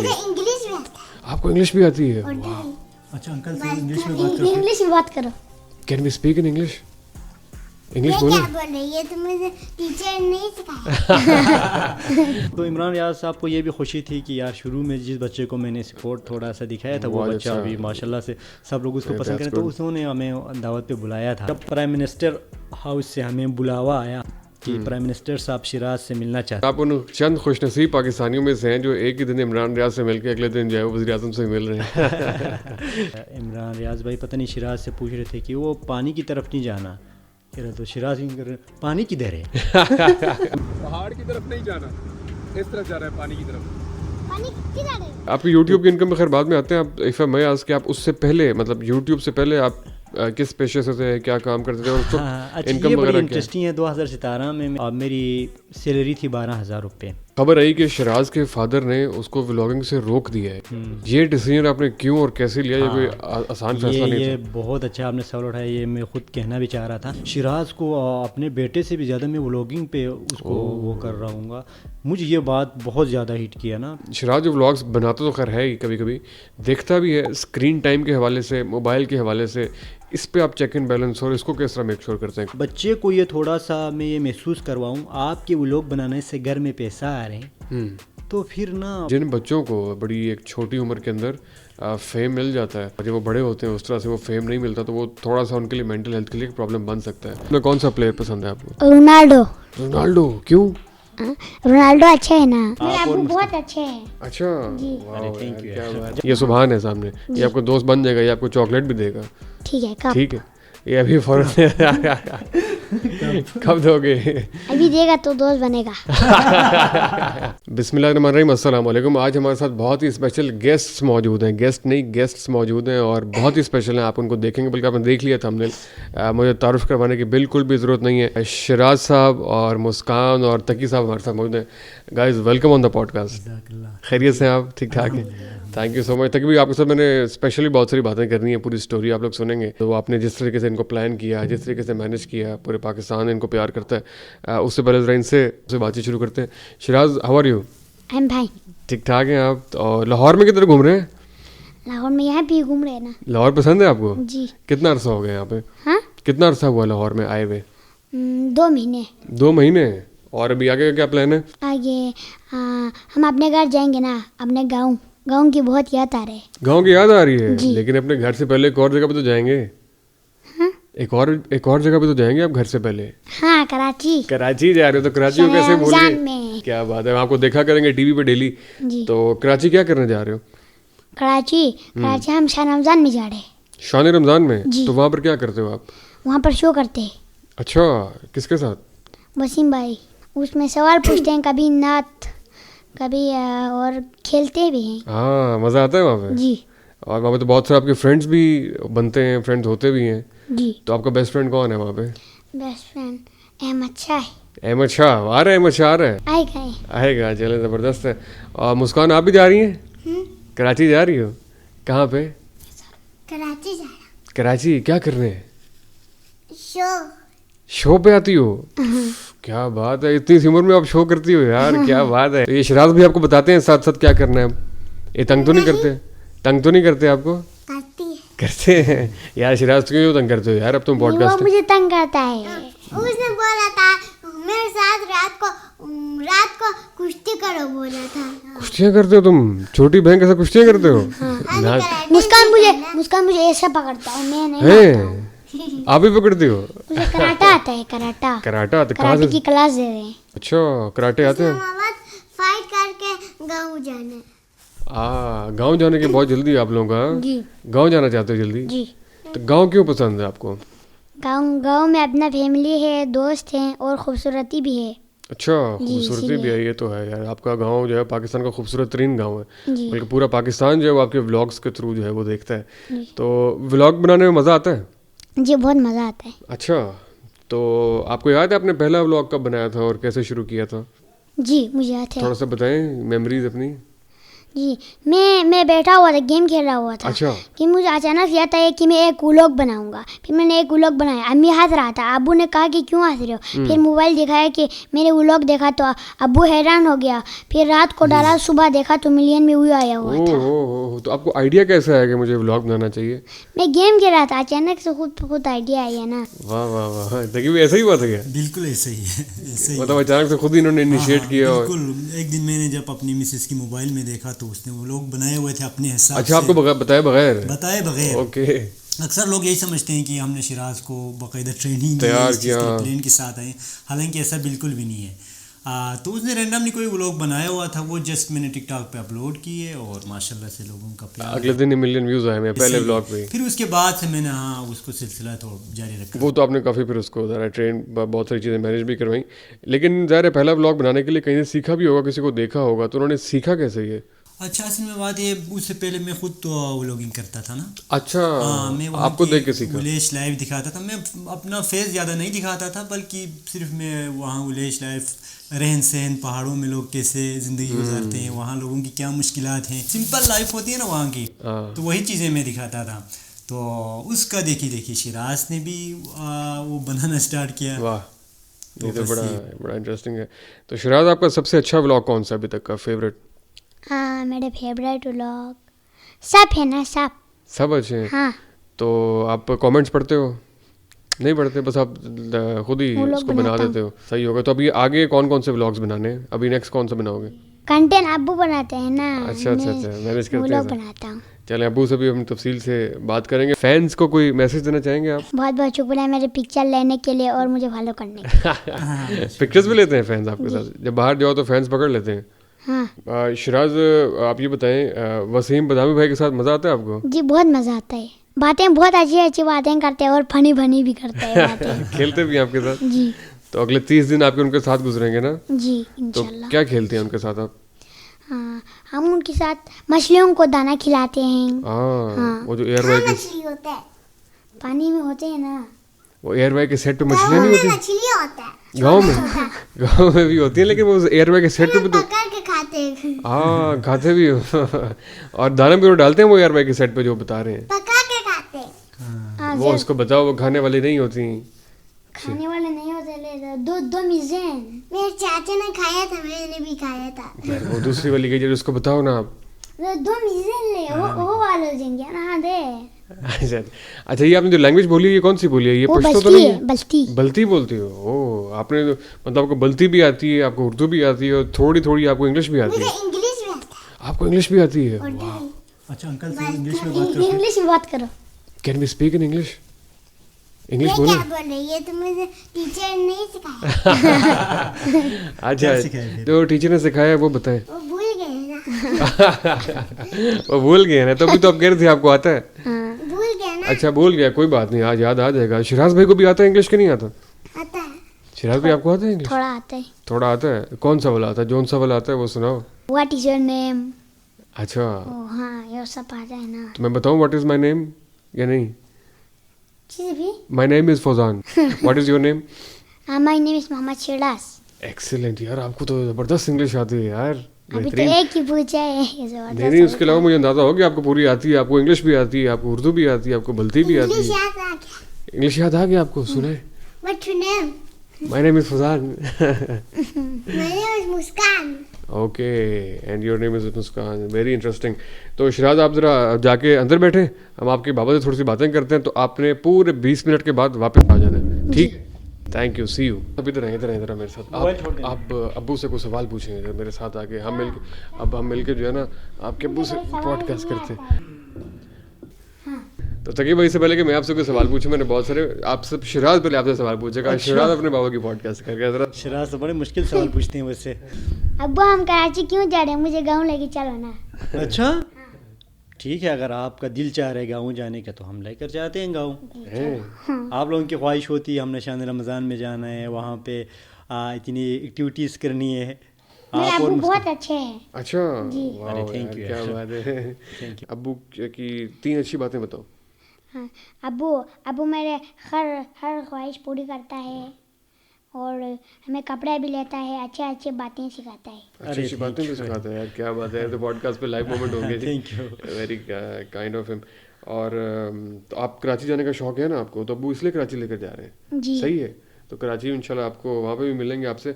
ہے؟ انگلش بھی آتا ہے. آپ کو انگلش بھی آتی ہے؟ اچھا انکل سے انگلش میں بات کرتے انگلش میں بات کرو. Can we speak in English? English یہ بولیں. کیا بول رہی ہے؟ تمہیں ٹیچر نہیں سکھایا. تو عمران ریاض صاحب کو یہ بھی خوشی تھی کہ یار شروع میں جس بچے کو میں نے سپورٹ تھوڑا سا دکھایا تھا وہ بچہ بھی ماشاءاللہ سے سب لوگ اس کو پسند کریں, تو انہوں نے ہمیں دعوت پہ بلایا تھا. جب پرائم منسٹر ہاؤس سے ہمیں بلاوا آیا کہ پرائم منسٹر صاحب شیراز سے ملنا چاہتے آپ ان چند خوش نصیب پاکستانیوں میں سے ہیں جو ایک ہی دن عمران ریاض سے مل کے اگلے دن جو ہے وہ وزیر اعظم سے مل رہے ہیں. عمران ریاض بھائی پتہ نہیں شیراز سے پوچھ رہے تھے کہ وہ پانی کی طرف نہیں جانا, کہہ رہے تو شیراز پانی کدھر ہے؟ پہاڑ کی طرف نہیں جانا, اس طرف جا رہا ہے پانی کی طرف. پانی کتنی زیادہ ہے؟ آپ کی یوٹیوب کی انکم میں خیر بعد میں آتے ہیں. آپ ایف ایم آز کہ آپ اس سے پہلے مطلب یوٹیوب سے پہلے آپ کس پیشے سے تھے, کیا کام کرتے تھے اور اس وقت یہ انکم بڑی وغیرہ کیا؟ انٹرسٹنگ ہے. 2017 میں میری سیلری تھی 12,000 روپے. خبر آئی کہ شیراز کے فادر نے اس کو ولاگنگ سے روک دیا ہے. یہ ڈیسیجن آپ نے کیوں اور کیسے لیا؟ یہ کوئی آسان فیصلہ نہیں یہ تھا. بہت اچھا آپ نے سوال اٹھایا, یہ میں خود کہنا بھی چاہ رہا تھا. شیراز کو اپنے بیٹے سے بھی زیادہ میں ولاگنگ پہ اس کو وہ کر رہا ہوں گا. مجھے یہ بات بہت زیادہ ہٹ کیا نا. شیراز جو ولاگس بناتا تو خیر ہے ہی, کبھی کبھی دیکھتا بھی ہے. اسکرین ٹائم کے حوالے سے, موبائل کے حوالے سے, اس پہ آپ چیک ان بیلنس اور اس کو کس طرح میک شور کرتے ہیں؟ بچے کو یہ تھوڑا سا میں یہ محسوس کرواؤں, آپ کے ولاگ بنانے سے گھر میں پیسہ آ رہے ہیں تو پھر نا جن بچوں کو بڑی ایک چھوٹی عمر کے اندر فیم مل جاتا ہے, جب وہ بڑے ہوتے ہیں اس طرح سے وہ فیم نہیں ملتا تو وہ تھوڑا سا ان کے لیے مینٹل ہیلتھ کے لیے پرابلم بن سکتا ہے. میں کون سا پلیئر پسند ہے آپ کو؟ رونالڈو. رونالڈو کیوں؟ رونالڈو اچھا ہے نا, میرے ابو بہت اچھے ہیں. اچھا یہ سبحان ہے سامنے, یہ آپ کو دوست بن جائے گا, یہ آپ کو چاکلیٹ بھی دے گا. ٹھیک ہے کب؟ ٹھیک ہے, یہ ابھی فوراً کب دو گے؟ ابھی دے گا تو دوست بنے گا. بسم اللہ الرحمن الرحیم. السلام علیکم. آج ہمارے ساتھ بہت ہی اسپیشل گیسٹس موجود ہیں. گیسٹ نہیں, گیسٹس موجود ہیں اور بہت ہی اسپیشل ہیں. آپ ان کو دیکھیں گے, بلکہ آپ نے دیکھ لیا تھا. ہم نے مجھے تعارف کروانے کی بالکل بھی ضرورت نہیں ہے. شیراز صاحب اور مسکان اور تقی صاحب ہمارے ساتھ موجود ہیں. Guys welcome on the podcast. خیریت سے ہیں آپ؟ ٹھیک ٹھاک ہیں. Thank you so much. Taqi بھی آپ کے ساتھ میں نے اسپیشلی بہت ساری باتیں کرنی ہیں. پوری اسٹوری آپ لوگ سنیں گے. تو آپ نے جس طریقے سے ان کو پلان کیا, جس طریقے سے مینیج کیا, پورے پاکستان ان کو پیار کرتا ہے. اس سے پہلے ذرا ان سے بات چیت شروع کرتے ہیں. Shiraz how are you? ہم بھائی ٹھیک ٹھاک ہیں آپ؟ اور لاہور میں کدھر گھوم رہے ہیں؟ لاہور میں یہاں بھی گھوم رہے ہیں نا. لاہور پسند ہے آپ کو؟ جی. کتنا عرصہ ہو گیا یہاں پہ؟ ہاں کتنا عرصہ ہوا لاہور میں آئے ہوئے؟ 2 مہینے. 2 مہینے. اور ابھی آگے کا کیا پلان ہے؟ آگے ہم اپنے گھر جائیں گے نا, اپنے گاؤں کی بہت یاد آ رہے ہے. گاؤں کی یاد آ رہی ہے؟ لیکن اپنے گھر سے پہلے ایک اور جگہ پہ تو جائیں گے. ایک اور جگہ پہ تو جائیں گے آپ گھر سے پہلے. ہاں کراچی. کراچی جا رہے ہو تو کراچی کو کیسے بھول گئے؟ کیا بات ہے, ہم آپ کو دیکھا کریں گے ٹی وی پہ ڈیلی. تو کراچی کیا کرنے جا رہے ہو؟ کراچی ہم شاہ رمضان میں جا رہے ہیں. شان رمضان میں؟ تو وہاں پر کیا کرتے ہو آپ؟ وہاں پر شو کرتے ہیں. اچھا, کس کے ساتھ؟ وسیم بھائی. اس میں سوال پوچھتے ہیں, کبھی نعت, کبھی اور کھیلتے بھی ہیں. ہاں مزہ آتا ہے وہاں پہ. جی. اور وہاں پہ تو بہت سارے آپ کے فرینڈس بھی بنتے ہیں, فرینڈس ہوتے بھی ہیں. جی. تو آپ کا بیسٹ فرینڈ کون ہے وہاں پہ؟ بیسٹ فرینڈ احمد شاہ ہے. احمد شاہ آ رہا ہے؟ احمد شاہ آ رہا ہے؟ آئے گا. چلے زبردست ہے. اور مسکان آپ بھی جا رہی ہیں؟ کراچی جا رہی ہو؟ کہاں پہ؟ کراچی جا رہا. کراچی کیا کرنے ہیں؟ شو پہ آتی ہو؟ کیا بات ہے, اتنی سی عمر میں آپ شو کرتی ہو یار, کیا بات ہے. یہ شیراز بھی آپ کو بتاتے ہیں ساتھ ساتھ کیا کرنا ہے. یہ تنگ تو نہیں کرتے؟ تنگ تو نہیں کرتے آپ کو؟ کرتے ہیں یار. شیراز کیوں تنگ کرتے ہو یار؟ اب تم پوڈ کاسٹ. مجھے تنگ کرتا ہے. اس نے بولا تھا میرے ساتھ رات کو کشتی کرو بولا تھا. کشتیاں کرتے ہو تم؟ چھوٹی بہن کے ساتھ کشتیاں کرتے ہو؟ مسکان مجھے ایسا پکڑتا ہے, میں نہیں. آپ بھی پکڑتی ہو؟ مجھے کراٹا آتا ہے. کراٹا آتا ہے؟ کراٹے کی کلاس دے رہے ہیں. اچھا کراٹے آتے ہیں. فائٹ کر کے گاؤں جانا. گاؤں جانے کی بہت جلدی آپ لوگوں کا؟ جی. گاؤں جانا چاہتے ہو جلدی؟ جی. تو گاؤں کیوں پسند ہے آپ کو؟ گاؤں میں اپنا فیملی ہے, دوست ہیں اور خوبصورتی بھی ہے. اچھا, خوبصورتی بھی ہے. یہ تو ہے یار, آپ کا گاؤں جو ہے پاکستان کا خوبصورت ترین گاؤں ہے. بلکہ پورا پاکستان جو ہے وہ آپ کے ولاگس کے تھرو جو ہے وہ دیکھتا ہے. تو ولاگ بنانے میں مزہ آتا ہے؟ جی بہت مزہ آتا ہے. اچھا, تو آپ کو یاد ہے آپ نے پہلا ولاگ کب بنایا تھا اور کیسے شروع کیا تھا؟ جی مجھے یاد ہے. تھوڑا سا بتائیں میموریز اپنی. جی میں بیٹھا ہوا تھا, گیم کھیل رہا ہوا تھا. اچھا. کہ مجھے اچانک سے آتا ہے کہ میں ایک ولاگ بناؤں گا. پھر میں نے ایک ولاگ بنایا, امی ہنس رہا تھا. ابو نے کہا کہ کیوں ہنس رہے ہو؟ پھر موبائل دکھایا کہ میں نے ولاگ دیکھا تو ابو حیران ہو گیا. پھر رات کو ڈالا, صبح دیکھا تو ملین میں ویو آیا ہوا تھا. تو آپ کو آئیڈیا کیسا ہے کہ مجھے ولاگ بنانا چاہیے؟ میں گیم کھیل رہا تھا, اچانک سے خود آئیڈیا آئی ہے نا. واہ واہ واہ, تقریباً ایسا ہی ہوا تھا کیا؟ بالکل ایسا ہی ہے, ایسا ہی. مطلب اچانک سے خود ہی انہوں نے انیشیٹ کیا؟ بالکل. ایک دن میں نے جب اپنی مسز کی موبائل میں دیکھا تو اس نے وہ لوگ بنائے ہوئے تھے اپنے حساب سے. اچھا, آپ کو بتائے بغیر؟ اوکے. اکثر لوگ یہی سمجھتے ہیں کہ ہم نے شراز کو باقاعدہ ٹریننگ تیار کیا, پلین کے ساتھ آئے, حالانکہ ایسا بالکل بھی نہیں ہے. تو اس نے رینڈملی کوئی ولاگ بنایا ہوا تھا, وہ جسٹ میں نے ٹک ٹاک پہ اپلوڈ کیے اور ماشاء اللہ سے لوگوں کا پیار. اگلے دن ہی ملین ویوز آئے میں پہلے ولاگ پہ. پھر اس کے بعد سے میں نے اس کو سلسلہ تو جاری رکھا. وہ تو آپ نے کافی پھر اس کو ذرا ٹرین بہت ساری چیزیں مینیج بھی کروائیں, لیکن ظاہر ہے پہلا ولاگ بنانے کے لیے کہیں سے سیکھا بھی ہوگا, کسی کو دیکھا ہوگا, تو انہوں نے سیکھا کیسے یہ؟ اچھا, اصل میں بات یہ, اس سے پہلے میں خود تو ولاگنگ کرتا تھا نا. اچھا, میں آپ کو دیکھ کے سیکھا. ولیش لائف دکھاتا تھا, میں اپنا فیس زیادہ نہیں دکھاتا تھا, بلکہ صرف میں وہاں ولیش لائف, رہن سہن, پہاڑوں میں لوگ کیسے زندگی گزارتے ہیں, وہاں لوگوں کی کیا مشکلات ہیں, سمپل لائف ہوتی ہے نا وہاں کی, تو وہی چیزیں میں دکھاتا تھا. تو اس کا دیکھی شراز نے بھی وہ بنانا اسٹارٹ کیا. واہ, یہ تو بڑا انٹرسٹنگ ہے. تو شراز, آپ کا سب سے اچھا ولاگ کون سا ابھی تک کا فیوریٹ؟ ہاں, میرے فیوریٹ ولاگ سب ہے نا, سب اچھے ہیں. ہاں. تو آپ کامنٹس پڑھتے ہو؟ نہیں پڑھتے, بس آپ خود ہی اس کو بنا دیتے ہو. صحیح ہوگا. تو ابھی آگے کون سے ولاگس بنانے ہیں؟ ابھی نیکسٹ کون سا بناؤ گے؟ کنٹینٹ ابو بناتے ہیں نا. اچھا, مینیج کرتے ولاگ بناتا ہوں. چلیں, ابو سے بھی ہم تفصیل سے بات کریں گے. فینس کو کوئی میسج دینا چاہیں گے آپ؟ بہت بہت شکریہ میرے پکچر لینے کے لیے اور مجھے فالو کرنے کے. پکچرز بھی لیتے ہیں فینس آپ کے ساتھ؟ جب باہر جاؤ تو فینس پکڑ لیتے ہیں؟ ہاں. شراز, آپ یہ بتائیں, وسیم بدامی بھائی کے ساتھ مزہ آتا ہے آپ کو؟ جی بہت مزہ آتا ہے. باتیں بہت اچھی باتیں کرتے ہیں اور فنی بھی کرتے ہیں باتیں. کھیلتے بھی ہیں آپ کے ساتھ؟ جی. تو اگلے 30 دن آپ کے ان کے ساتھ گزریں گے نا؟ جی تو انشاءاللہ. کیا کھیلتے ہیں ان کے ساتھ آپ؟ ہاں, ہم ان کے ساتھ مچھلیوں کو دانا کھلاتے ہیں. ہاں, وہ جو ایئر وائی کے مچھلی ہوتا ہے پانی میں ہوتے ہیں نا, وہ ایئر وائی کے سیٹ پہ مچھلیاں نہیں ہوتی؟ مچھلی ہوتا ہے گاؤں میں بھی ہوتی ہیں, لیکن وہ ایئر وائی کے سیٹ پہ تو پکڑ کے کھاتے ہیں. ہاں, کھاتے بھی ہو. اور دانا بھی وہ ڈالتے ہیں وہ ایئر وائی کے سیٹ پہ جو بتا رہے ہیں, پکا کے کھاتے ہیں. وہ اس کو بتاؤ, وہ کھانے والی نہیں ہوتی. کھانے والے نہیں ہوتے, دو مزے ہیں. میرے چاچا نے کھایا تھا, میں نے بھی کھایا تھا. وہ دوسری والی کی جو اس کو بتاؤ نا آپ. دو مزے لے, وہ والے ہو جائیں گے نا. دے. اچھا, یہ آپ نے جو لینگویج بولی ہے یہ کون سی بولی ہے؟ یہ پشتو تو نہیں ہے؟ بلتی بولتی ہو؟ او, آپ نے مطلب آپ کو بلتی بھی آتی ہے, آپ کو اردو بھی آتی ہے, اور تھوڑی آپ کو انگلش بھی آتی ہے؟ انگلش بھی آتا ہے. آپ کو انگلش بھی آتی ہے؟ اچھا انکل سے انگلش میں بات کرو. Can we speak in English? English یہ بولیں. کیا بول رہی ہے, تو مجھے ٹیچر نہیں سکھایا. اچھا, جو ٹیچر نے سکھایا وہ بتائیں. وہ بھول گئے نا. وہ بھول گئے نا, تبھی تو آپ کہہ رہے تھے آپ کو آتا ہے. بھول گئے نا. اچھا, بھول گیا, کوئی بات نہیں, آج یاد آ جائے گا. شراز بھائی کو بھی آتا ہے انگلش کے نہیں آتا؟ آتا ہے. شراز بھائی آپ کو آتا ہے انگلش؟ تھوڑا آتا ہے. تھوڑا آتا ہے. کون سا والا آتا ہے؟ جون سا والا آتا ہے وہ سناؤ. واٹ از یور نیم. اچھا, ہاں یہ سب آتا ہے نا. تو میں بتاؤں واٹ از مائی نیم یا نہیں؟ چیز بھی. My name is Fauzan. What is your name? My name is Muhammad Shiraz. Excellent یار, آپ کو تو زبردست انگلش آتی ہے یار. ابھی تو ایک ہی پوچھا ہے. نہیں, اس کے علاوہ مجھے اندازہ ہو کہ آپ کو پوری آتی ہے. آپ کو انگلش بھی آتی ہے, آپ کو اردو بھی آتی ہے, آپ کو بلتی بھی آتی ہے. انگلش یاد آ گیا آپ کو؟ سنیں. What's your name? My name is Fazan. My name is Muskan. Okay, and your name is Muskan. Very interesting. تو شراز, آپ ذرا جا کے اندر بیٹھیں, ہم آپ کے بابا سے تھوڑی سی باتیں کرتے ہیں. تو آپ نے پورے 20 منٹ کے بعد واپس آ جانا ہے, ٹھیک؟ Thank you, see you. ابھی ادھر ادھر میرے ساتھ. آپ ابو سے کوئی سوال پوچھیں گے میرے ساتھ آ کے. ہم مل کے جو ہے نا آپ کے ابو سے پوڈ کاسٹ کرتے ہیں. تو تقی بھائی سے پہلے کہ میں آپ سے کوئی سوال پوچھوں, میں نے بہت سارے آپ سے, شراز پہلے آپ سے سوال پوچھے گا. شراز اپنے بابا کی پوڈ کاسٹ کر کے ذرا. شراز تو بڑے مشکل سوال پوچھتے ہیں ویسے. ابو ہم کراچی کیوں جا رہے ہیں, مجھے گاؤں لے کے چلو نا. اچھا ٹھیک ہے, اگر آپ کا دل چاہ رہا ہے گاؤں جانے کا تو ہم لے کر جاتے ہیں گاؤں. آپ لوگوں کی خواہش ہوتی ہے ہم نے شان رمضان میں جانا ہے, وہاں پہ اتنی ایکٹیویٹیز کرنی ہے. میرے ابو بہت اچھے ہیں. اچھا, تھینک یو, کیا بات ہے. ابو کی 3 اچھی باتیں بتاؤ. ہاں, ابو میرے ہر خواہش پوری کرتا ہے, اور ہمیں کپڑے بھی لیتا ہے, اچھے اچھے باتیں سکھاتا ہے. اچھی اچھی باتیں بھی سکھاتا ہے یار, کیا بات ہے. تو پوڈ کاسٹ پہ لائیو مومنٹ ہوں گے جی, thank you. Very kind of ہم. اور تو آپ کراچی جانے کا شوق ہے نا آپ کو, تو ابو اس لیے کراچی لے کر جا رہے ہیں. جی صحیح ہے, تو کراچی انشاءاللہ آپ کو وہاں پہ بھی ملیں گے آپ سے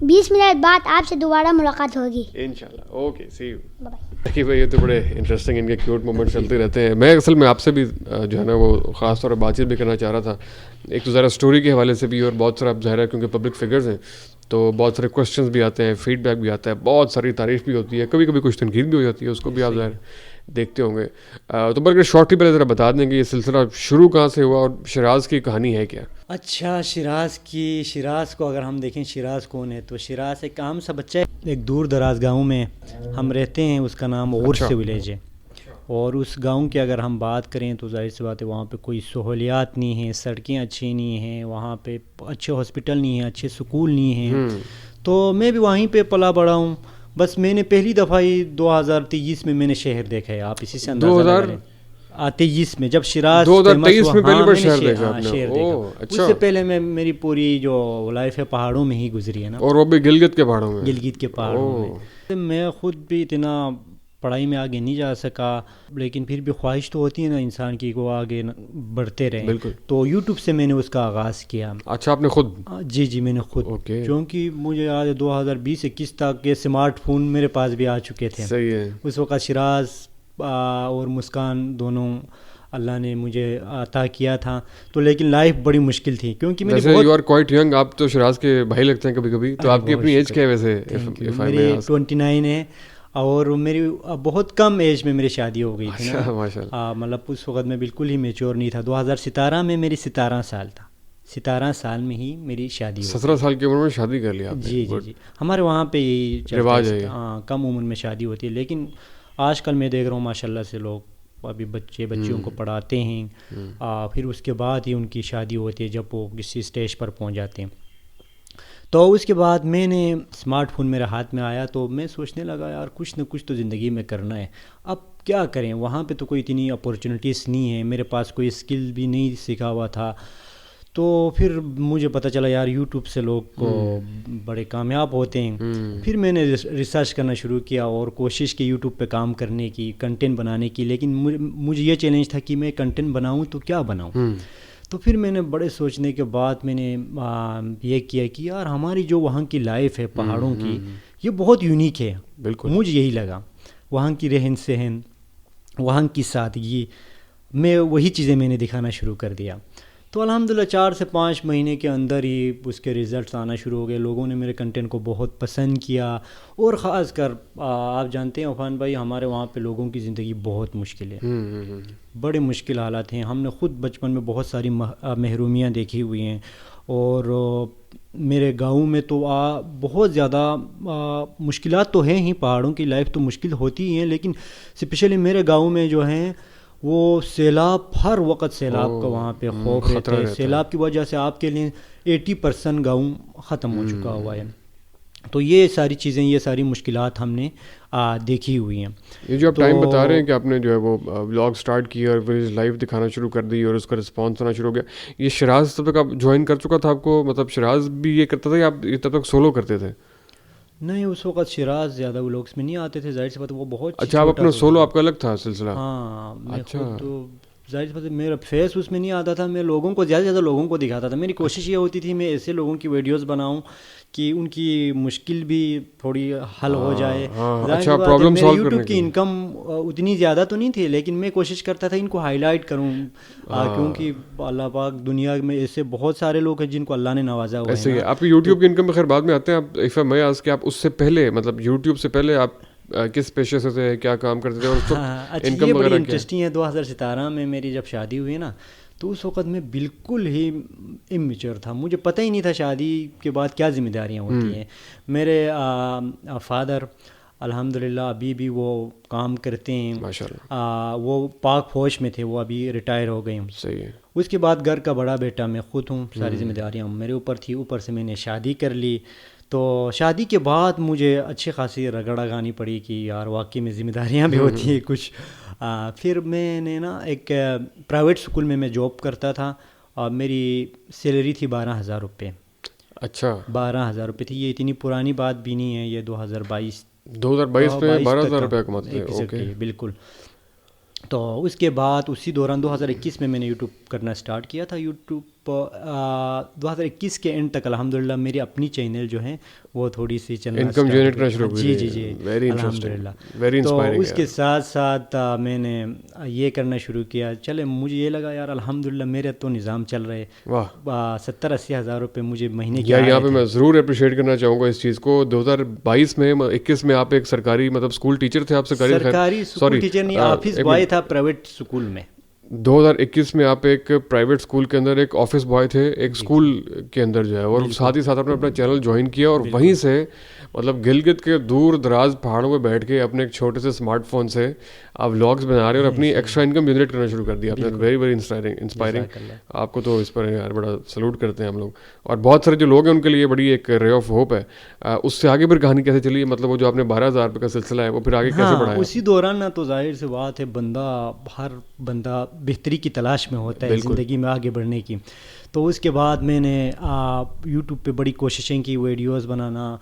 20 منٹ بعد آپ سے دوبارہ ملاقات ہوگی. انشاءاللہ. Okay, see you. بائے. دیکھیے بھائی, یہ تو بڑے انٹرسٹنگ ان کے کیوٹ مومنٹ چلتے رہتے ہیں. میں اصل میں آپ سے بھی جو ہے نا وہ خاص طور پر بات چیت بھی کرنا چاہ رہا تھا, ایک تو ذرا اسٹوری کے حوالے سے بھی, اور بہت سارا ظاہر ہے کیونکہ پبلک فگرز ہیں تو بہت سارے کوشچنس بھی آتے ہیں, فیڈ بیک بھی آتا ہے, بہت ساری تعریف بھی ہوتی ہے, کبھی کبھی کچھ تنقید بھی ہو جاتی ہے, اس کو بھی آپ ظاہر دیکھتے ہوں گے. تو بلکہ شارٹلی پہلے ذرا بتا دیں کہ یہ سلسلہ شروع کہاں سے ہوا اور شیراز کی کہانی ہے کیا؟ اچھا, شیراز کو اگر ہم دیکھیں, شیراز کون ہے, تو شیراز ایک عام سا بچہ ہے. ایک دور دراز گاؤں میں ہم رہتے ہیں, اس کا نام غرس ولیج ہے. اور اس گاؤں کی اگر ہم بات کریں تو ظاہر سی بات ہے وہاں پہ کوئی سہولیات نہیں ہیں, سڑکیں اچھی نہیں ہیں, وہاں پہ اچھے ہاسپٹل نہیں ہیں, اچھے سکول نہیں ہیں. تو میں بھی وہیں پہ پلا بڑا ہوں. بس میں نے پہلی دفعہ ہی 2023 میں نے شہر دیکھا ہے. آپ اسی سے اندازہ لگائیں, 23 میں جب شیراز 2023 میں پہلی بار شہر دیکھا آپ نے؟ اس سے پہلے میں میری پوری جو لائف ہے پہاڑوں میں ہی گزری ہے نا, اور وہ بھی گلگت کے پہاڑوں میں. گلگت کے پہاڑوں میں. میں خود بھی اتنا پڑھائی میں آگے نہیں جا سکا, لیکن پھر بھی خواہش تو ہوتی ہے نا انسان کی وہ آگے بڑھتے رہیں. بالکل. تو یوٹیوب سے میں نے اس کا آغاز کیا. اچھا, آپ نے خود؟ جی میں نے خود, کیونکہ مجھے یاد ہے 2020-21 تک یہ اسمارٹ فون میرے پاس بھی آ چکے تھے. صحیح ہے. اس وقت شیراز اور مسکان دونوں اللہ نے مجھے عطا کیا تھا. تو لیکن لائف بڑی مشکل تھی کیونکہ ویسے یو آر کوائٹ ینگ, آپ تو شیراز کے بھائی لگتے ہیں کبھی کبھی, تو آپ کی اپنی ایج کیا ہے ویسے؟ میری 29 ہے, اور میری بہت کم ایج میں میری شادی ہو گئی تھی نا. مطلب اس وقت میں بالکل ہی میچور نہیں تھا. 2017 میں میری 17 سال تھا. 17 سال میں ہی میری شادی ہوئی. 17 سال کی عمر میں شادی کر لیا آپ نے؟ جی ہمارے وہاں پہ یہی رواج ہے. ہاں, کم عمر میں شادی ہوتی ہے. لیکن آج کل میں دیکھ رہا ہوں ماشاء اللہ سے لوگ ابھی بچیوں کو پڑھاتے ہیں, پھر اس کے بعد ہی ان کی شادی ہوتی ہے جب وہ کسی اسٹیج پر پہنچ جاتے ہیں. تو اس کے بعد میں نے اسمارٹ فون میرے ہاتھ میں آیا تو میں سوچنے لگا یار کچھ نہ کچھ تو زندگی میں کرنا ہے. اب کیا کریں, وہاں پہ تو کوئی اتنی اپورچونیٹیز نہیں ہیں, میرے پاس کوئی اسکل بھی نہیں سیکھا ہوا تھا. تو پھر مجھے پتہ چلا یار یوٹیوب سے لوگ کو بڑے کامیاب ہوتے ہیں. پھر میں نے ریسرچ کرنا شروع کیا اور کوشش کی یوٹیوب پہ کام کرنے کی, کنٹینٹ بنانے کی. لیکن مجھے یہ چیلنج تھا کہ میں کنٹینٹ بناؤں تو کیا بناؤں. تو پھر میں نے بڑے سوچنے کے بعد میں نے یہ کیا کہ یار ہماری جو وہاں کی لائف ہے پہاڑوں کی, یہ بہت یونیک ہے. بالکل مجھے یہی لگا, وہاں کی رہن سہن, وہاں کی سادگی, میں وہی چیزیں میں نے دکھانا شروع کر دیا. تو الحمدللہ 4 سے 5 مہینے کے اندر ہی اس کے ریزلٹس آنا شروع ہو گئے. لوگوں نے میرے کنٹینٹ کو بہت پسند کیا. اور خاص کر آپ جانتے ہیں عفان بھائی, ہمارے وہاں پہ لوگوں کی زندگی بہت مشکل ہے, بڑے مشکل حالات ہیں. ہم نے خود بچپن میں بہت ساری محرومیاں دیکھی ہوئی ہیں. اور میرے گاؤں میں تو بہت زیادہ مشکلات تو ہیں ہی, پہاڑوں کی لائف تو مشکل ہوتی ہی ہیں, لیکن اسپیشلی میرے گاؤں میں جو ہیں وہ سیلاب, ہر وقت سیلاب کا وہاں پہ خوف رہتا ہے. سیلاب کی وجہ سے آپ کے لیے 80% گاؤں ختم ہو چکا ہوا ہے. تو یہ ساری چیزیں, یہ ساری مشکلات ہم نے دیکھی ہوئی ہیں. یہ جو آپ ٹائم بتا رہے ہیں کہ آپ نے جو ہے وہ بلاگ سٹارٹ کیا اور ویج لائف دکھانا شروع کر دی اور اس کا رسپانس آنا شروع ہو گیا, یہ شیراز تب تک آپ جوائن کر چکا تھا آپ کو, مطلب شیراز بھی یہ کرتا تھا یا آپ تب تک سولو کرتے تھے؟ نہیں, اس وقت شیراز زیادہ ولاگس میں نہیں آتے تھے, ظاہر سی بات وہ بہت. اچھا, آپ اپنا سولو آپ کا الگ تھا سلسلہ؟ ہاں, میں خود تو ظاہر سی بات میرا فیس اس میں نہیں آتا تھا. میں لوگوں کو زیادہ لوگوں کو دکھاتا تھا. میری کوشش یہ ہوتی تھی میں ایسے لوگوں کی ویڈیوز بناؤں کہ ان کی مشکل بھی تھوڑی حل ہو جائے. اچھا, پرابلم سالو کرنے یوٹیوب کی انکم اتنی زیادہ تو نہیں تھی, لیکن میں کوشش کرتا تھا ان کو ہائی لائٹ کروں, کیونکہ اللہ پاک دنیا میں ایسے بہت سارے لوگ ہیں جن کو اللہ نے نوازا ہوا ہے. ایسے ہی آپ کی یوٹیوب کی انکم خیر بعد میں آتے ہیں. آپ ایک میں آج کہ آپ اس سے پہلے, مطلب یوٹیوب سے پہلے آپ کس پیشے سے تھے, کیا کام کرتے تھے, اور انکم وغیرہ انٹرسٹنگ ہے. 2017 میں میری جب شادی ہوئی نا, تو اس وقت میں بالکل ہی امیچور تھا. مجھے پتہ ہی نہیں تھا شادی کے بعد کیا ذمہ داریاں ہوتی ہیں. میرے فادر الحمدللہ ابھی بھی وہ کام کرتے ہیں ماشاءاللہ. وہ پاک فوج میں تھے, وہ ابھی ریٹائر ہو گئے. صحیح ہے. اس کے بعد گھر کا بڑا بیٹا میں خود ہوں, ساری ذمہ داریاں میرے اوپر تھی. اوپر سے میں نے شادی کر لی. تو شادی کے بعد مجھے اچھی خاصی رگڑ گانی پڑی کہ یار واقعی میں ذمہ داریاں بھی ہوتی ہیں کچھ. پھر میں نے نا ایک پرائیویٹ اسکول میں جاب کرتا تھا, اور میری سیلری تھی 12,000 روپے. اچھا 12,000 روپے تھی. یہ اتنی پرانی بات بھی نہیں ہے, یہ 2022 میں 12,000 روپے کماتے ہیں. اوکے بالکل. تو اس کے بعد اسی دوران 2021 میں نے یوٹیوب کرنا اسٹارٹ کیا تھا. یوٹیوب 2021 کے اینڈ تک الحمدللہ میری اپنی چینل جو ہیں وہ تھوڑی سی چلنا انکم جنریٹ کرنا شروع جی جی جی الحمدللہ. تو اس کے ساتھ ساتھ میں نے یہ کرنا شروع کیا. چلے مجھے یہ لگا یار الحمدللہ میرے تو نظام چل رہے. 70-80 ہزار روپے مجھے مہینے کے. یہاں پہ میں ضرور اپریشیٹ کرنا چاہوں گا اس چیز کو. 2022 میں 21 میں آپ ایک سرکاری مطلب اسکول ٹیچر تھے. آپ سرکاری اسکول ٹیچر نہیں, آفس بوائے تھا پرائیویٹ اسکول میں. 2021 میں آپ ایک پرائیویٹ اسکول کے اندر ایک آفس بوائے تھے ایک اسکول کے اندر جو ہے, اور ساتھ ہی ساتھ آپ نے اپنا چینل جوائن کیا, اور وہیں سے مطلب گلگت کے دور دراز پہاڑوں پہ بیٹھ کے اپنے ایک چھوٹے سے اسمارٹ فون سے آپ ولاگس بنا رہے ہیں اور اپنی ایکسٹرا انکم جنریٹ کرنا شروع کر دیا آپ نے. Very very inspiring. آپ کو تو اس پر یار بڑا سلوٹ کرتے ہیں ہم لوگ. اور بہت سارے جو لوگ ہیں ان کے لیے بڑی ایک رے آف ہوپ ہے. اس سے آگے پھر کہانی کیسے چلی, مطلب وہ جو آپ نے 12,000 روپے کا سلسلہ ہے وہ پھر آگے کیسے بڑھایا؟ اسی دوران نا تو ظاہر سی بات ہے ہر بندہ بہتری کی تلاش میں ہوتا ہے زندگی میں آگے بڑھنے کی. تو اس کے بعد میں نے یوٹیوب پہ بڑی کوششیں کی ویڈیوز بنانا.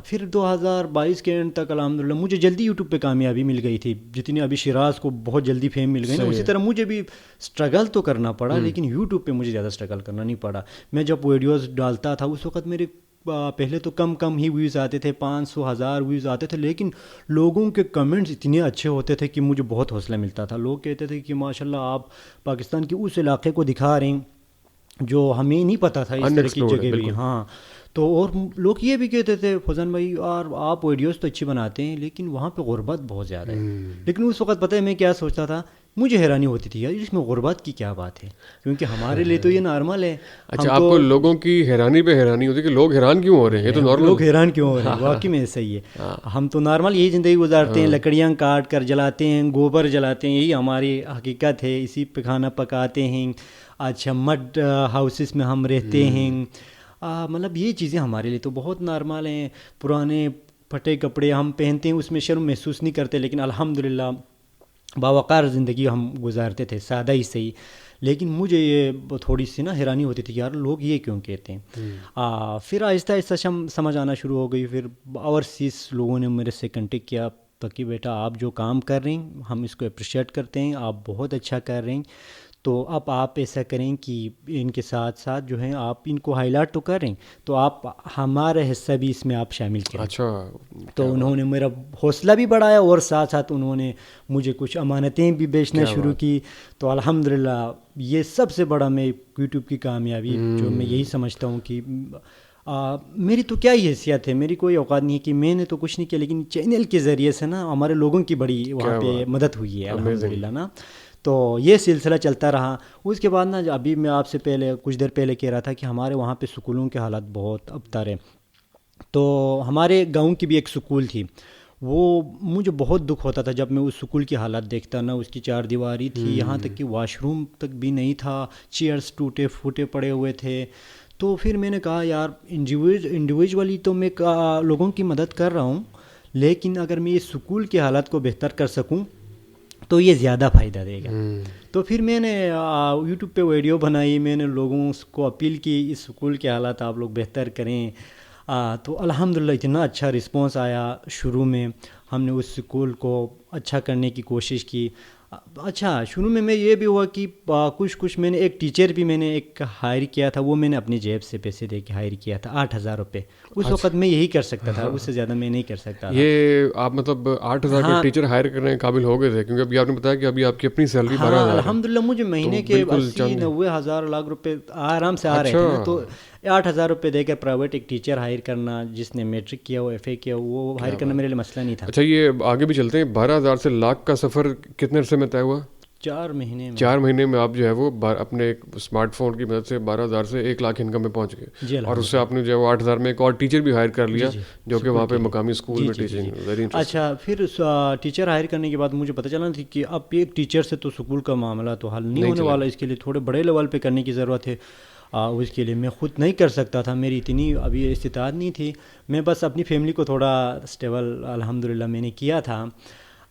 پھر 2022 کے اینڈ تک الحمدللہ مجھے جلدی یوٹیوب پہ کامیابی مل گئی تھی. جتنی ابھی شراز کو بہت جلدی فیم مل گئی نا, اسی طرح مجھے بھی اسٹرگل تو کرنا پڑا, لیکن یوٹیوب پہ مجھے زیادہ اسٹرگل کرنا نہیں پڑا. میں جب ویڈیوز ڈالتا تھا اس وقت میرے پہلے تو کم ہی ویوز آتے تھے, 500,000 ویوز آتے تھے, لیکن لوگوں کے کمنٹس اتنے اچھے ہوتے تھے کہ مجھے بہت حوصلہ ملتا تھا. لوگ کہتے تھے کہ ماشاءاللہ آپ پاکستان کے اس علاقے کو دکھا رہے ہیں جو ہمیں نہیں پتہ تھا اس طرح کی جگہ بھی. ہاں تو اور لوگ یہ بھی کہتے تھے فضان بھائی اور آپ ویڈیوز تو اچھی بناتے ہیں لیکن وہاں پہ غربت بہت زیادہ ہے. لیکن اس وقت پتہ ہے میں کیا سوچتا تھا, مجھے حیرانی ہوتی تھی یار اس میں غربت کی کیا بات ہے, کیونکہ ہمارے لیے تو یہ نارمل ہے. اچھا, آپ کو لوگوں کی حیرانی پہ حیرانی ہوتی ہے کہ لوگ حیران کیوں ہو رہے ہیں, یہ تو نارمل. لوگ حیران کیوں ہو رہے ہیں, واقعی میں صحیح ہے. ہم تو نارمل یہی زندگی گزارتے ہیں, لکڑیاں کاٹ کر جلاتے ہیں, گوبر جلاتے ہیں, یہی ہماری حقیقت ہے, اسی پہ کھانا پکاتے ہیں. اچھا مڈ ہاؤسز میں ہم رہتے ہیں, مطلب یہ چیزیں ہمارے لیے تو بہت نارمل ہیں. پرانے پھٹے کپڑے ہم پہنتے ہیں, اس میں شرم محسوس نہیں کرتے, لیکن الحمدللہ باوقار زندگی ہم گزارتے تھے, سادہ ہی صحیح. لیکن مجھے یہ تھوڑی سی نا حیرانی ہوتی تھی یار لوگ یہ کیوں کہتے ہیں. پھر آہستہ آہستہ سمجھ آنا شروع ہو گئی. پھر اوورسیز لوگوں نے میرے سے کنٹیکٹ کیا کہ بیٹا آپ جو کام کر رہے ہیں ہم اس کو اپریشیٹ کرتے ہیں, آپ بہت اچھا کر رہے ہیں, تو اب آپ ایسا کریں کہ ان کے ساتھ ساتھ جو ہیں آپ ان کو ہائی لائٹ تو کر رہے ہیں تو آپ ہمارا حصہ بھی اس میں آپ شامل کریں. اچھا, تو انہوں نے میرا حوصلہ بھی بڑھایا اور ساتھ ساتھ انہوں نے مجھے کچھ امانتیں بھی بیچنا شروع کی. تو الحمدللہ یہ سب سے بڑا میں یوٹیوب کی کامیابی جو میں یہی سمجھتا ہوں کہ میری تو کیا ہی حیثیت ہے, میری کوئی اوقات نہیں ہے کہ میں نے تو کچھ نہیں کیا, لیکن چینل کے ذریعے سے نا ہمارے لوگوں کی بڑی وہاں پہ مدد ہوئی ہے الحمدللہ نا. تو یہ سلسلہ چلتا رہا. اس کے بعد نا ابھی میں آپ سے پہلے کچھ دیر پہلے کہہ رہا تھا کہ ہمارے وہاں پہ سکولوں کے حالات بہت ابتر ہیں. تو ہمارے گاؤں کی بھی ایک سکول تھی, وہ مجھے بہت دکھ ہوتا تھا جب میں اس سکول کی حالات دیکھتا نا. اس کی 4 دیواری تھی, یہاں تک کہ واش روم تک بھی نہیں تھا, چیئرز ٹوٹے پھوٹے پڑے ہوئے تھے. تو پھر میں نے کہا یار انڈیویجولی تو میں لوگوں کی مدد کر رہا ہوں, لیکن اگر میں اس سکول کے حالات کو بہتر کر سکوں تو یہ زیادہ فائدہ دے گا. تو پھر میں نے یوٹیوب پہ ویڈیو بنائی, میں نے لوگوں کو اپیل کی اس سکول کے حالات آپ لوگ بہتر کریں. تو الحمدللہ اتنا اچھا رسپانس آیا. شروع میں ہم نے اس سکول کو اچھا کرنے کی کوشش کی. اچھا شروع میں یہ بھی ہوا کہ کچھ میں نے ایک ٹیچر بھی میں نے ایک ہائر کیا تھا, وہ میں نے اپنی جیب سے پیسے دے کے ہائر کیا تھا, 8,000 روپے. اس وقت میں یہی کر سکتا تھا, اس سے زیادہ میں نہیں کر سکتا تھا. یہ آپ مطلب 8,000 کا ٹیچر ہائر کرنے کے قابل ہو گئے تھے, کیونکہ ابھی آپ نے بتایا کہ ابھی آپ کی اپنی سیلری 12,000 ہے. الحمدللہ مجھے مہینے کے 80-90 ہزار لاکھ روپے آرام سے آ رہے تھے نا. تو 8,000 روپے دے کر پرائیویٹ ایک ٹیچر ہائر کرنا جس نے میٹرک کیا ہو, FA کیا ہو, وہ ہائر کرنا میرے لیے مسئلہ نہیں تھا. اچھا یہ آگے بھی چلتے ہیں. 12,000 سے لاکھ کا سفر کتنے عرصے میں طے ہوا؟ 4 مہینے میں. 4 مہینے میں آپ جو ہے وہ اپنے ایک اسمارٹ فون کی مدد سے 12,000 سے 1 لاکھ انکم میں پہنچ گئے. اور اس سے آپ نے جو ہے وہ 8,000 میں ایک اور ٹیچر بھی ہائر کر لیا جو کہ وہاں پہ مقامی اسکول میں ٹیچنگ. اچھا پھر ٹیچر ہائر کرنے کے بعد مجھے پتہ چلا تھی کہ اب ایک ٹیچر سے تو اسکول کا معاملہ تو حل نہیں ہونے والا, اس کے لیے تھوڑے بڑے لیول پہ کرنے کی ضرورت ہے. اس کے لیے میں خود نہیں کر سکتا تھا, میری اتنی ابھی استطاعت نہیں تھی. میں بس اپنی فیملی کو تھوڑا اسٹیبل الحمدللہ میں نے کیا تھا.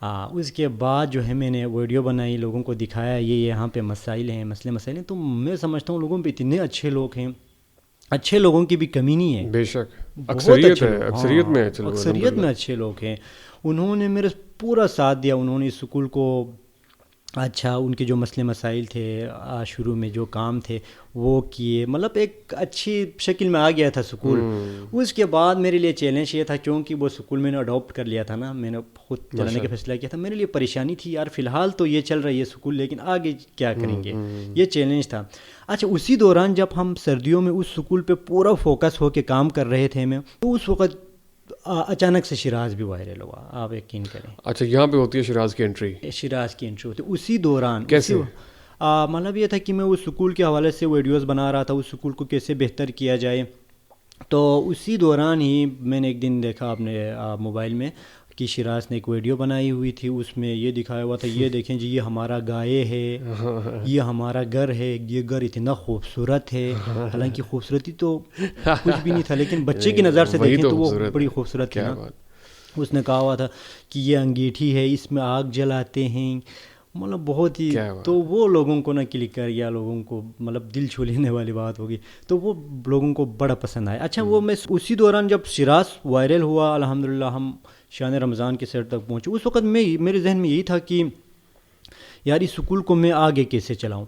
اس کے بعد جو ہے میں نے ویڈیو بنائی, لوگوں کو دکھایا یہ یہاں پہ مسائل ہیں, مسائل ہیں. تو میں سمجھتا ہوں لوگوں پہ اتنے اچھے لوگ ہیں اچھے لوگوں کی بھی کمی نہیں ہے, بے شک بہت اکثریت اچھے ہے, لوگ, اکثریت ہاں، میں ہے. چلو اکثریت میں اچھے لوگ ہیں. انہوں نے میرے پورا ساتھ دیا, انہوں نے اس اسکول کو اچھا, ان کے جو مسئلے مسائل تھے شروع میں جو کام تھے وہ کیے, مطلب ایک اچھی شکل میں آ گیا تھا سکول. اس کے بعد میرے لیے چیلنج یہ تھا, کیونکہ وہ سکول میں نے اڈاپٹ کر لیا تھا نا, میں نے خود چلانے کا فیصلہ کیا تھا. میرے لیے پریشانی تھی یار, فی الحال تو یہ چل رہی ہے سکول, لیکن آگے کیا کریں گے, یہ چیلنج تھا. اچھا, اسی دوران جب ہم سردیوں میں اس سکول پہ پورا فوکس ہو کے کام کر رہے تھے میں, تو اس وقت اچانک سے شیراز بھی وائرل ہوا, آپ یقین کریں. اچھا, یہاں پہ ہوتی ہے شیراز کی انٹری؟ شیراز کی انٹری ہوتی اسی دوران. کیسے؟ مطلب یہ تھا کہ میں اس سکول کے حوالے سے ویڈیوز بنا رہا تھا, اس سکول کو کیسے بہتر کیا جائے. تو اسی دوران ہی میں نے ایک دن دیکھا اپنے موبائل میں کہ شیراز نے ایک ویڈیو بنائی ہوئی تھی, اس میں یہ دکھایا ہوا تھا, یہ دیکھیں جی یہ ہمارا گائے ہے, یہ ہمارا گھر ہے, یہ گھر اتنا خوبصورت ہے. حالانکہ خوبصورتی تو کچھ بھی نہیں تھا, لیکن بچے کی نظر سے دیکھیں تو وہ بڑی خوبصورت تھی نا. اس نے کہا ہوا تھا کہ یہ انگیٹھی ہے, اس میں آگ جلاتے ہیں, مطلب بہت ہی. تو وہ لوگوں کو نہ کلک کر گیا, لوگوں کو مطلب دل چھو لینے والی بات ہوگی, تو وہ لوگوں کو بڑا پسند آیا. اچھا, وہ میں اسی دوران جب شیراز وائرل ہوا, الحمدللہ ہم شان رمضان کے سیٹ تک پہنچے, اس وقت میرے ذہن میں یہی تھا کہ یار اس سکول کو میں آگے کیسے چلاؤں.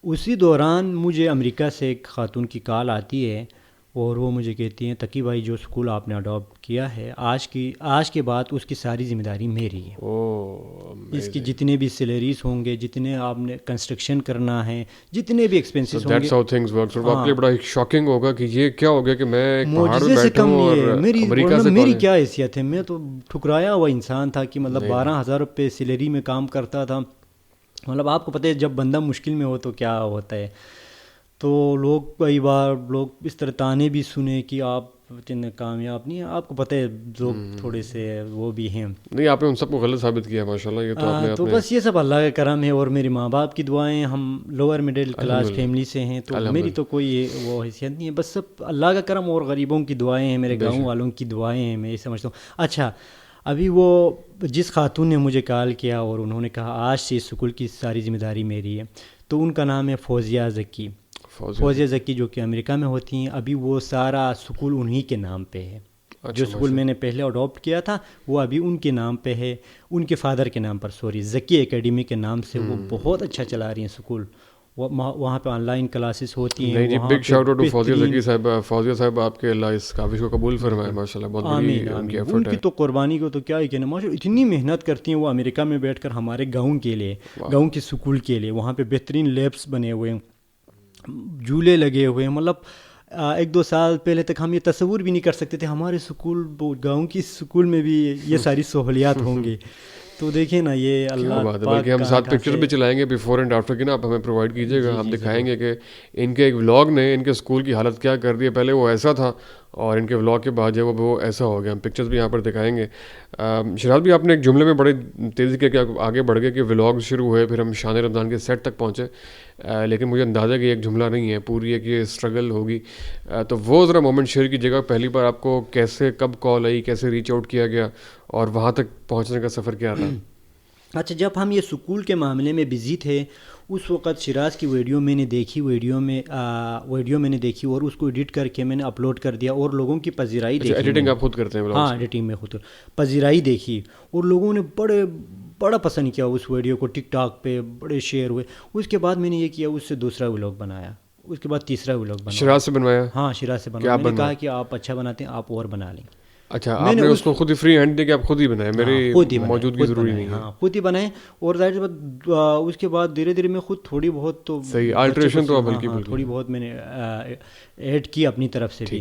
اسی دوران مجھے امریکہ سے ایک خاتون کی کال آتی ہے, اور وہ مجھے کہتی ہیں تقی بھائی جو اسکول آپ نے اڈاپٹ کیا ہے آج کے بعد اس کی ساری ذمہ داری میری ہے. اس کی جتنے بھی سیلریز ہوں گے, جتنے آپ نے کنسٹرکشن کرنا ہے, جتنے بھی ایکسپینسز ہوں گے. That's how things work. اور آپ کے بڑا شاکنگ ہوگا کہ یہ کیا ہو گیا کہ میں ایک پہاڑ پہ بیٹھا ہوں اور میری سے کیا حیثیت ہے. میں تو ٹھکرایا ہوا انسان تھا کہ مطلب 12,000 روپے سیلری میں کام کرتا تھا. مطلب آپ کو پتہ ہے جب بندہ مشکل میں ہو تو کیا ہوتا ہے. تو لوگ کئی بار لوگ اس طرح تانے بھی سنے کہ آپ اتنے کامیاب نہیں ہیں. آپ کو پتہ ہے لوگ تھوڑے سے وہ بھی ہیں. نہیں, آپ نے ان سب کو غلط ثابت کیا ماشاء اللہ. یہ تو آپ نے تو بس یہ سب اللہ کا کرم ہے, اور میرے ماں باپ کی دعائیں. ہم لوور مڈل کلاس فیملی سے ہیں, تو میری تو کوئی وہ حیثیت نہیں ہے, بس سب اللہ کا کرم اور غریبوں کی دعائیں ہیں, میرے گاؤں والوں کی دعائیں ہیں, میں یہ سمجھتا ہوں. اچھا, ابھی وہ جس خاتون نے مجھے کال کیا اور انہوں نے کہا آج سے اس اسکول کی ساری ذمہ داری میری ہے, تو ان کا نام ہے فوزیہ ذکی. فوزیہ ذکی جو کہ امریکہ میں ہوتی ہیں. ابھی وہ سارا سکول انہی کے نام پہ ہے. جو سکول میں نے پہلے اڈاپٹ کیا تھا وہ ابھی ان کے نام پہ ہے, ان کے فادر کے نام پر, ذکی اکیڈمی کے نام سے. وہ بہت اچھا چلا رہی ہیں سکول. وہاں پہ آن لائن کلاسز ہوتی ہیں. جی, big shout out to Fauzia Zaki صاحب. فوزیہ صاحب آپ کے اللہ اس کاوش کو قبول فرمائے ماشاءاللہ. بہت بڑی ان کی ایفرٹ ہے. ان کی تو قربانی کو تو کیا ہی کہنا ماشاءاللہ. اتنی محنت کرتی ہیں وہ امریکہ میں بیٹھ کر ہمارے گاؤں کے لیے, گاؤں کے سکول کے لیے. وہاں پہ بہترین لیبس بنے ہوئے ہیں, جھولے لگے ہوئے ہیں. مطلب 1-2 سال پہلے تک ہم یہ تصور بھی نہیں کر سکتے تھے ہمارے سکول گاؤں کی سکول میں بھی یہ ساری سہولیات ہوں گی. تو دیکھیں نا, یہ اللہ بات ہے. بلکہ ہم ساتھ پکچر بھی چلائیں گے بیفور اینڈ آفٹر کی نا, آپ ہمیں پرووائڈ کیجیے گا. ہم دکھائیں گے کہ ان کے ایک ولاگ نے ان کے اسکول کی حالت کیا کر دی ہے. پہلے وہ ایسا تھا اور ان کے ولاگ کے بعد جو وہ ایسا ہو گیا. ہم پکچرز بھی یہاں پر دکھائیں گے. شیراز بھی آپ نے ایک جملے میں بڑے تیزی کے آگے بڑھ گئے کہ ولاگ شروع ہوئے, پھر ہم شان رمضان کے سیٹ تک پہنچے. لیکن مجھے اندازہ کہ ایک جملہ نہیں ہے, پوری ایک یہ اسٹرگل ہوگی. تو وہ ذرا مومنٹ شیئر کیجیے گا. پہلی بار آپ کو کیسے, کب کال آئی, کیسے ریچ آؤٹ کیا گیا, اور وہاں تک پہنچنے کا سفر کیا تھا؟ اچھا, جب ہم یہ سکول کے معاملے میں بزی تھے اس وقت شیراز کی ویڈیو میں نے دیکھی, ویڈیو میں نے دیکھی اور اس کو ایڈٹ کر کے میں نے اپلوڈ کر دیا, اور لوگوں کی پذیرائی دیکھی. ایڈیٹنگ آپ خود کرتے ہیں؟ ہاں, ایڈیٹنگ میں خود. پذیرائی دیکھی اور لوگوں نے بڑا پسند کیا اس ویڈیو کو. ٹک ٹاک پہ بڑے شیئر ہوئے. اس کے بعد میں نے یہ کیا, اس سے دوسرا ولاگ بنایا, اس کے بعد تیسرا ولاگ بنایا. شیراز سے بنوایا؟ ہاں, شیراز سے بنوایا. میں نے کہا کہ آپ اچھا بناتے ہیں, آپ اور بنا لیں. اچھا, آپ نے اس کو خود ہی فری ہینڈ دیا کہ آپ خود ہی بنائیں, میری موجودگی ضروری نہیں ہے؟ ہاں, خود ہی بنائیں. اور ظاہر سی بات اس کے بعد دھیرے دھیرے میں خود تھوڑی بہت تو صحیح آلٹریشن تو تھوڑی بہت میں نے ایڈ کی اپنی طرف سے بھی.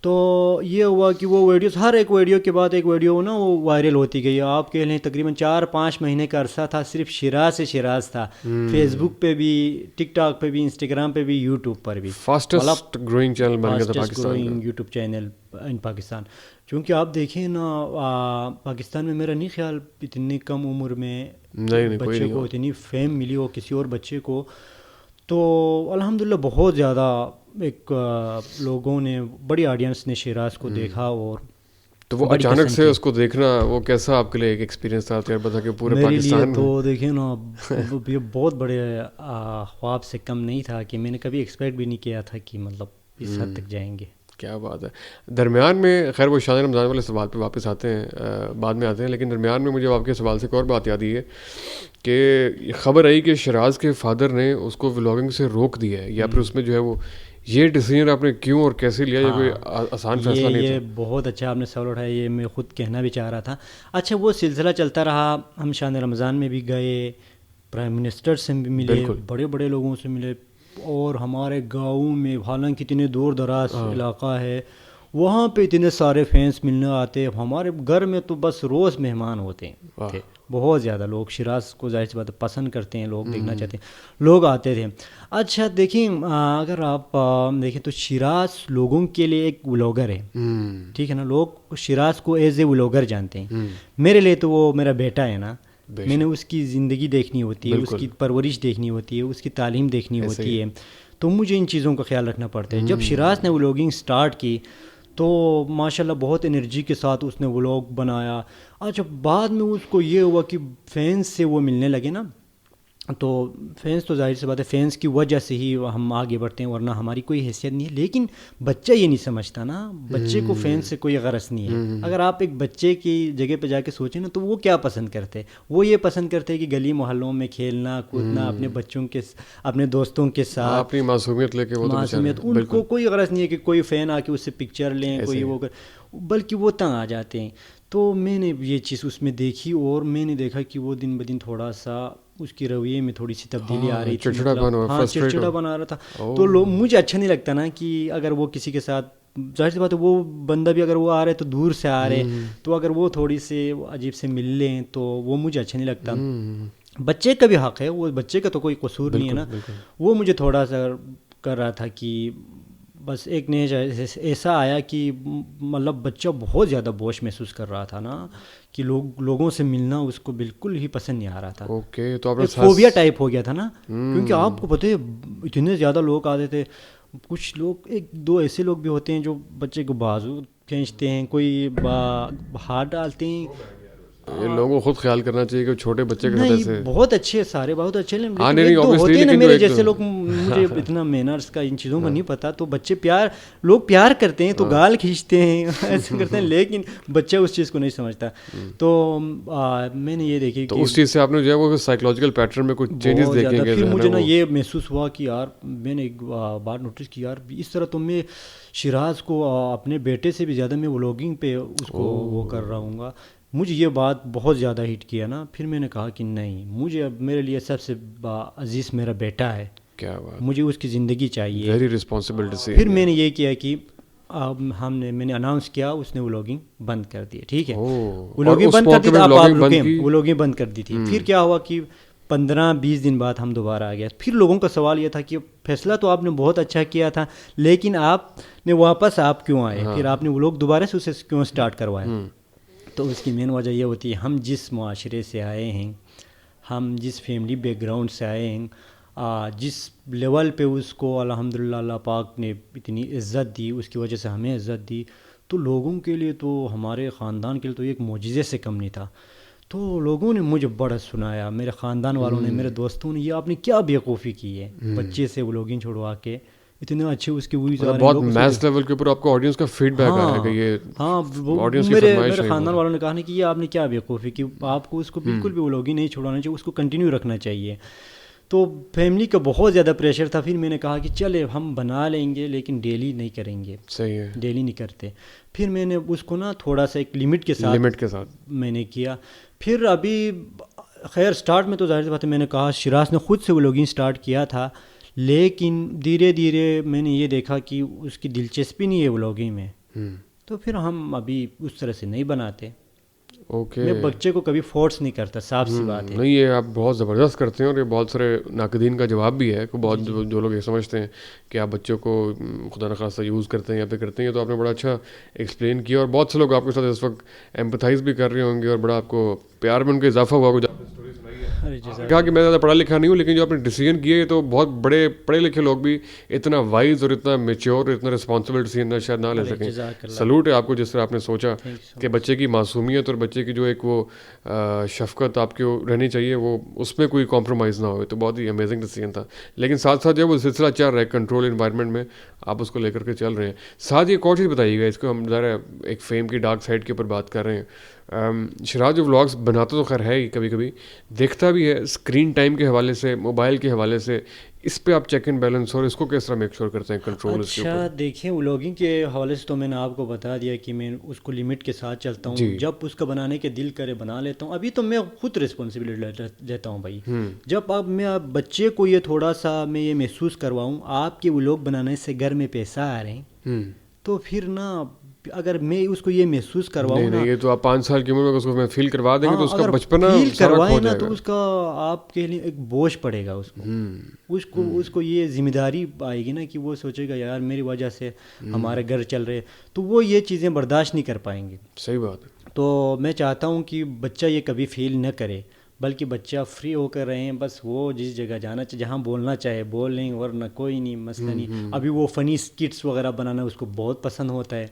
تو یہ ہوا کہ وہ ویڈیوز, ہر ایک ویڈیو کے بعد ایک ویڈیو نا وہ وائرل ہوتی گئی. آپ کہہ لیں تقریباً 4-5 مہینے کا عرصہ تھا, صرف شیراز سے شیراز تھا. فیس بک پہ بھی, ٹک ٹاک پہ بھی, انسٹاگرام پہ بھی, یوٹیوب پر بھی. فاسٹسٹ گروئنگ چینل بن گیا تھا پاکستان, یوٹیوب چینل ان پاکستان. چونکہ آپ دیکھیں نا, پاکستان میں میرا نہیں خیال اتنی کم عمر میں بچے کو اتنی فیم ملی ہو کسی اور بچے کو. تو الحمدللہ بہت زیادہ ایک لوگوں نے, بڑی آڈینس نے شیراز کو دیکھا. اور تو وہ اچانک سے اس کو دیکھنا وہ کیسا آپ کے لیے ایک ایکسپیرینس تھا؟ بتا کہ پورے پاکستان تو دیکھیں نا, یہ بہت بڑے خواب سے کم نہیں تھا کہ میں نے کبھی ایکسپیکٹ بھی نہیں کیا تھا کہ مطلب اس حد تک جائیں گے. کیا بات ہے. درمیان میں خیر وہ شان رمضان والے سوال پہ واپس آتے ہیں, بعد میں آتے ہیں, لیکن درمیان میں مجھے آپ کے سوال سے ایک اور بات یاد آئی ہے کہ خبر آئی کہ شراز کے فادر نے اس کو ولاگنگ سے روک دیا ہے, یا پھر اس میں جو ہے وہ یہ ڈیسیجن آپ نے کیوں اور کیسے لیا, یہ کوئی آسان فیصلہ نہیں تھا. یہ بہت اچھا آپ نے سوال اٹھایا, یہ میں خود کہنا بھی چاہ رہا تھا. اچھا وہ سلسلہ چلتا رہا, ہم شان رمضان میں بھی گئے, پرائم منسٹر سے بھی ملے, بڑے بڑے لوگوں سے ملے, اور ہمارے گاؤں میں حالانکہ اتنے دور دراز علاقہ ہے وہاں پہ اتنے سارے فینس ملنے آتے. ہمارے گھر میں تو بس روز مہمان ہوتے تھے, بہت زیادہ لوگ شیراز کو ظاہر سی بات پسند کرتے ہیں, لوگ دیکھنا چاہتے ہیں, لوگ آتے تھے. اچھا دیکھیں اگر آپ دیکھیں تو شیراز لوگوں کے لیے ایک ولاگر ہے, ٹھیک ہے نا, لوگ شیراز کو ایز اے ولاگر جانتے ہیں. میرے لیے تو وہ میرا بیٹا ہے نا, میں نے اس کی زندگی دیکھنی ہوتی ہے, اس کی پرورش دیکھنی ہوتی ہے, اس کی تعلیم دیکھنی ہوتی ہے, تو مجھے ان چیزوں کا خیال رکھنا پڑتا ہے. جب شیراز نے ولاگنگ سٹارٹ کی تو ماشاءاللہ بہت انرجی کے ساتھ اس نے ولاگ بنایا. اچھا بعد میں اس کو یہ ہوا کہ فینس سے وہ ملنے لگے نا, تو فینس تو ظاہر سی بات ہے فینس کی وجہ سے ہی ہم آگے بڑھتے ہیں, ورنہ ہماری کوئی حیثیت نہیں ہے. لیکن بچہ یہ نہیں سمجھتا نا, بچے کو فینس سے کوئی غرض نہیں ہے. اگر آپ ایک بچے کی جگہ پہ جا کے سوچیں نا تو وہ کیا پسند کرتے ہیں, وہ یہ پسند کرتے ہیں کہ گلی محلوں میں کھیلنا کودنا, اپنے بچوں کے اپنے دوستوں کے ساتھ اپنی معصومیت لے کے, وہ معصومیت, ان کو کوئی غرض نہیں ہے کہ کوئی فین آ کے اس سے پکچر لیں, کوئی وہ بلکہ وہ تنگ آ جاتے ہیں. تو میں نے یہ چیز اس میں دیکھی, اور میں نے دیکھا کہ وہ دن بدن تھوڑا سا اس کی رویے میں تھوڑی سی تبدیلی آ رہی تھی, چڑچڑا بنا رہا تھا. تو مجھے اچھا نہیں لگتا نا کہ اگر وہ کسی کے ساتھ, ظاہر سی بات ہے وہ بندہ بھی اگر وہ آ رہے تو دور سے آ رہے, تو اگر وہ تھوڑی سے عجیب سے مل لیں تو وہ مجھے اچھا نہیں لگتا. بچے کا بھی حق ہے, وہ بچے کا تو کوئی قصور نہیں ہے نا. وہ مجھے تھوڑا سا کر رہا تھا کہ بس ایک نے ایسا آیا کہ مطلب بچہ بہت زیادہ بوجھ محسوس کر رہا تھا نا, کہ لوگوں سے ملنا اس کو بالکل ہی پسند نہیں آ رہا تھا. اوکے, تو آپ فوبیا ٹائپ ہو گیا تھا نا, کیونکہ آپ کو پتہ ہے اتنے زیادہ لوگ آتے تھے. کچھ لوگ, ایک دو ایسے لوگ بھی ہوتے ہیں جو بچے کو بازو کھینچتے ہیں, کوئی ہاتھ ڈالتے ہیں. یہ لوگوں کو خود خیال کرنا چاہیے کہ چھوٹے بچے کے ساتھ ایسے بہت اچھے, سارے بہت اچھے, لیکن ہوتے ہیں نا میرے جیسے لوگ, مجھے اتنا مینرز کا ان چیزوں کا نہیں پتا. تو بچے لوگ پیار کرتے ہیں تو گال کھینچتے ہیں, ایسے کرتے ہیں, لیکن بچہ اس چیز کو نہیں سمجھتا. تو میں نے یہ دیکھی کہ اس چیز سے آپ نے جو ہے وہ سائیکولوجیکل پیٹرن میں کچھ چینجز دیکھیں گے. پھر مجھے نا یہ محسوس ہوا کہ یار میں نے ایک بات نوٹس کی, یار اس طرح تو میں شیراز کو اپنے بیٹے سے بھی زیادہ میں ولاگنگ پہ اس کو وہ کر رہا ہوں گا. مجھے یہ بات بہت زیادہ ہٹ کیا نا. پھر میں نے کہا کہ نہیں, مجھے اب میرے لیے سب سے عزیز میرا بیٹا ہے, کیا بات, مجھے اس کی زندگی چاہیے, ویری ریسپانسبل ڈیسیژن. پھر میں نے یہ کیا کہ میں نے اناؤنس کیا, اس نے ولاگنگ بند کر دی. ٹھیک ہے, ولاگنگ بند کر دی تھی, آپ ولاگنگ بند کر دی تھی. پھر کیا ہوا کہ 15-20 دن بعد ہم دوبارہ آ گیا. پھر لوگوں کا سوال یہ تھا کہ فیصلہ تو آپ نے بہت اچھا کیا تھا, لیکن آپ نے واپس آپ کیوں آئے, پھر آپ نے ولاگ دوبارہ سے اسے کیوں سٹارٹ کروایا. تو اس کی مین وجہ یہ ہوتی ہے, ہم جس معاشرے سے آئے ہیں, ہم جس فیملی بیک گراؤنڈ سے آئے ہیں, جس لیول پہ اس کو الحمدللہ اللہ پاک نے اتنی عزت دی, اس کی وجہ سے ہمیں عزت دی, تو لوگوں کے لیے تو, ہمارے خاندان کے لیے تو ایک معجزے سے کم نہیں تھا. تو لوگوں نے مجھے بڑا سنایا, میرے خاندان والوں نے, میرے دوستوں نے, یہ آپ نے کیا بیوقوفی کی ہے بچے سے ولاگنگ چھوڑوا کے, اتنے اچھے اس کے ویوز آ رہے ہیں, بہت میس لیول کے اوپر آپ کو آڈینس کا فیڈ بیک آ رہا ہے کہ یہ آڈینس کی فرمائش ہے. میرے خاندان والوں نے کہا کہ یہ آپ نے کیا بیوقوفی کی, آپ کو اس کو بالکل بھی ولاگنگ نہیں چھوڑانا چاہیے, اس کو کنٹینیو رکھنا چاہیے. تو فیملی کا بہت زیادہ پریشر تھا. پھر میں نے کہا کہ چلے ہم بنا لیں گے, لیکن ڈیلی نہیں کریں گے. صحیح ہے, ڈیلی نہیں کرتے. پھر میں نے اس کو نا تھوڑا سا ایک لمٹ کے ساتھ میں نے کیا. پھر ابھی خیر سٹارٹ میں تو ظاہر سی بات ہے, میں نے کہا شیراز نے خود سے ولاگنگ سٹارٹ کیا تھا, لیکن دھیرے دھیرے میں نے یہ دیکھا کہ اس کی دلچسپی نہیں ہے ولاگنگ میں, تو پھر ہم ابھی اس طرح سے نہیں بناتے. اوکے, میں بچے کو کبی فورس نہیں کرتا, صاف سی بات ہے. نہیں, یہ آپ بہت زبردست کرتے ہیں, اور یہ بہت سارے ناقدین کا جواب بھی ہے کہ بہت جو لوگ یہ سمجھتے ہیں کہ آپ بچوں کو خدا نخواستہ یوز کرتے ہیں یا پھر کرتے ہیں, تو آپ نے بڑا اچھا ایکسپلین کیا, اور بہت سے لوگ آپ کے ساتھ اس وقت ایمپتھائز بھی کر رہے ہوں گے, اور بڑا آپ کو پیار میں ان کا اضافہ ہوا. کچھ آپ نے اسٹوری سنائی ہے کہا کہ میں زیادہ پڑھا لکھا نہیں ہوں, لیکن جو آپ نے ڈیسیجن کیے تو بہت بڑے پڑھے لکھے لوگ بھی اتنا وائز اور اتنا میچور, اتنا رسپانسبل ڈیسیجن شاید نہ لے سکیں. سلوٹ ہے آپ کو جس طرح آپ نے سوچا کہ بچے کی معصومیت اور بچے کی جو ایک وہ شفقت آپ کی رہنی چاہیے وہ اس میں کوئی کمپرومائز نہ ہوئے. تو بہت ہی امیزنگ ڈیسیجن تھا. لیکن ساتھ ساتھ جو وہ سلسلہ چل رہا ہے کنٹرول انوائرمنٹ میں, آپ اس کو لے کر کے چل رہے ہیں. ساتھ ایک اور چیز بتائیے گا, اس کو ہم ذرا ایک فیم کی ڈارک سائڈ کے اوپر بات کر رہے ہیں. شراز جو ولاگس بناتا تو خیر ہے ہی, کبھی کبھی دیکھتا بھی ہے اسکرین ٹائم کے حوالے سے, موبائل کے حوالے سے, اس پہ آپ چیک اینڈ بیلنس اور اس کو کس طرح میک شور کرتے ہیں کنٹرول اس کے اوپر؟ اچھا دیکھیں, ولاگنگ کے حوالے سے تو میں نے آپ کو بتا دیا کہ میں اس کو لمٹ کے ساتھ چلتا ہوں. جب اس کا بنانے کے دل کرے بنا لیتا ہوں. ابھی تو میں خود رسپانسبلٹی لیتا ہوں بھائی. جب اب میں بچے کو یہ تھوڑا سا میں یہ محسوس کرواؤں آپ کے ولاگ بنانے سے گھر میں پیسہ آ رہے ہیں, تو پھر نا اگر میں اس کو یہ محسوس کرواؤں نا, یہ تو آپ 5 سال کی عمر میں اس کو فیل کروا دیں گے تو اس کا بچپنا فیل کروائیں نا تو اس کا آپ کے لیے ایک بوجھ پڑے گا اس کو یہ ذمہ داری آئے گی نا کہ وہ سوچے گا یار میری وجہ سے ہمارے گھر چل رہے, تو وہ یہ چیزیں برداشت نہیں کر پائیں گے. صحیح بات ہے. تو میں چاہتا ہوں کہ بچہ یہ کبھی فیل نہ کرے, بلکہ بچہ فری ہو کر رہیں, بس وہ جس جگہ جانا چاہے جہاں بولنا چاہے بول لیں, ورنہ کوئی نہیں مسئلہ نہیں. ابھی وہ فنی اسکٹس وغیرہ بنانا اس کو بہت پسند ہوتا ہے,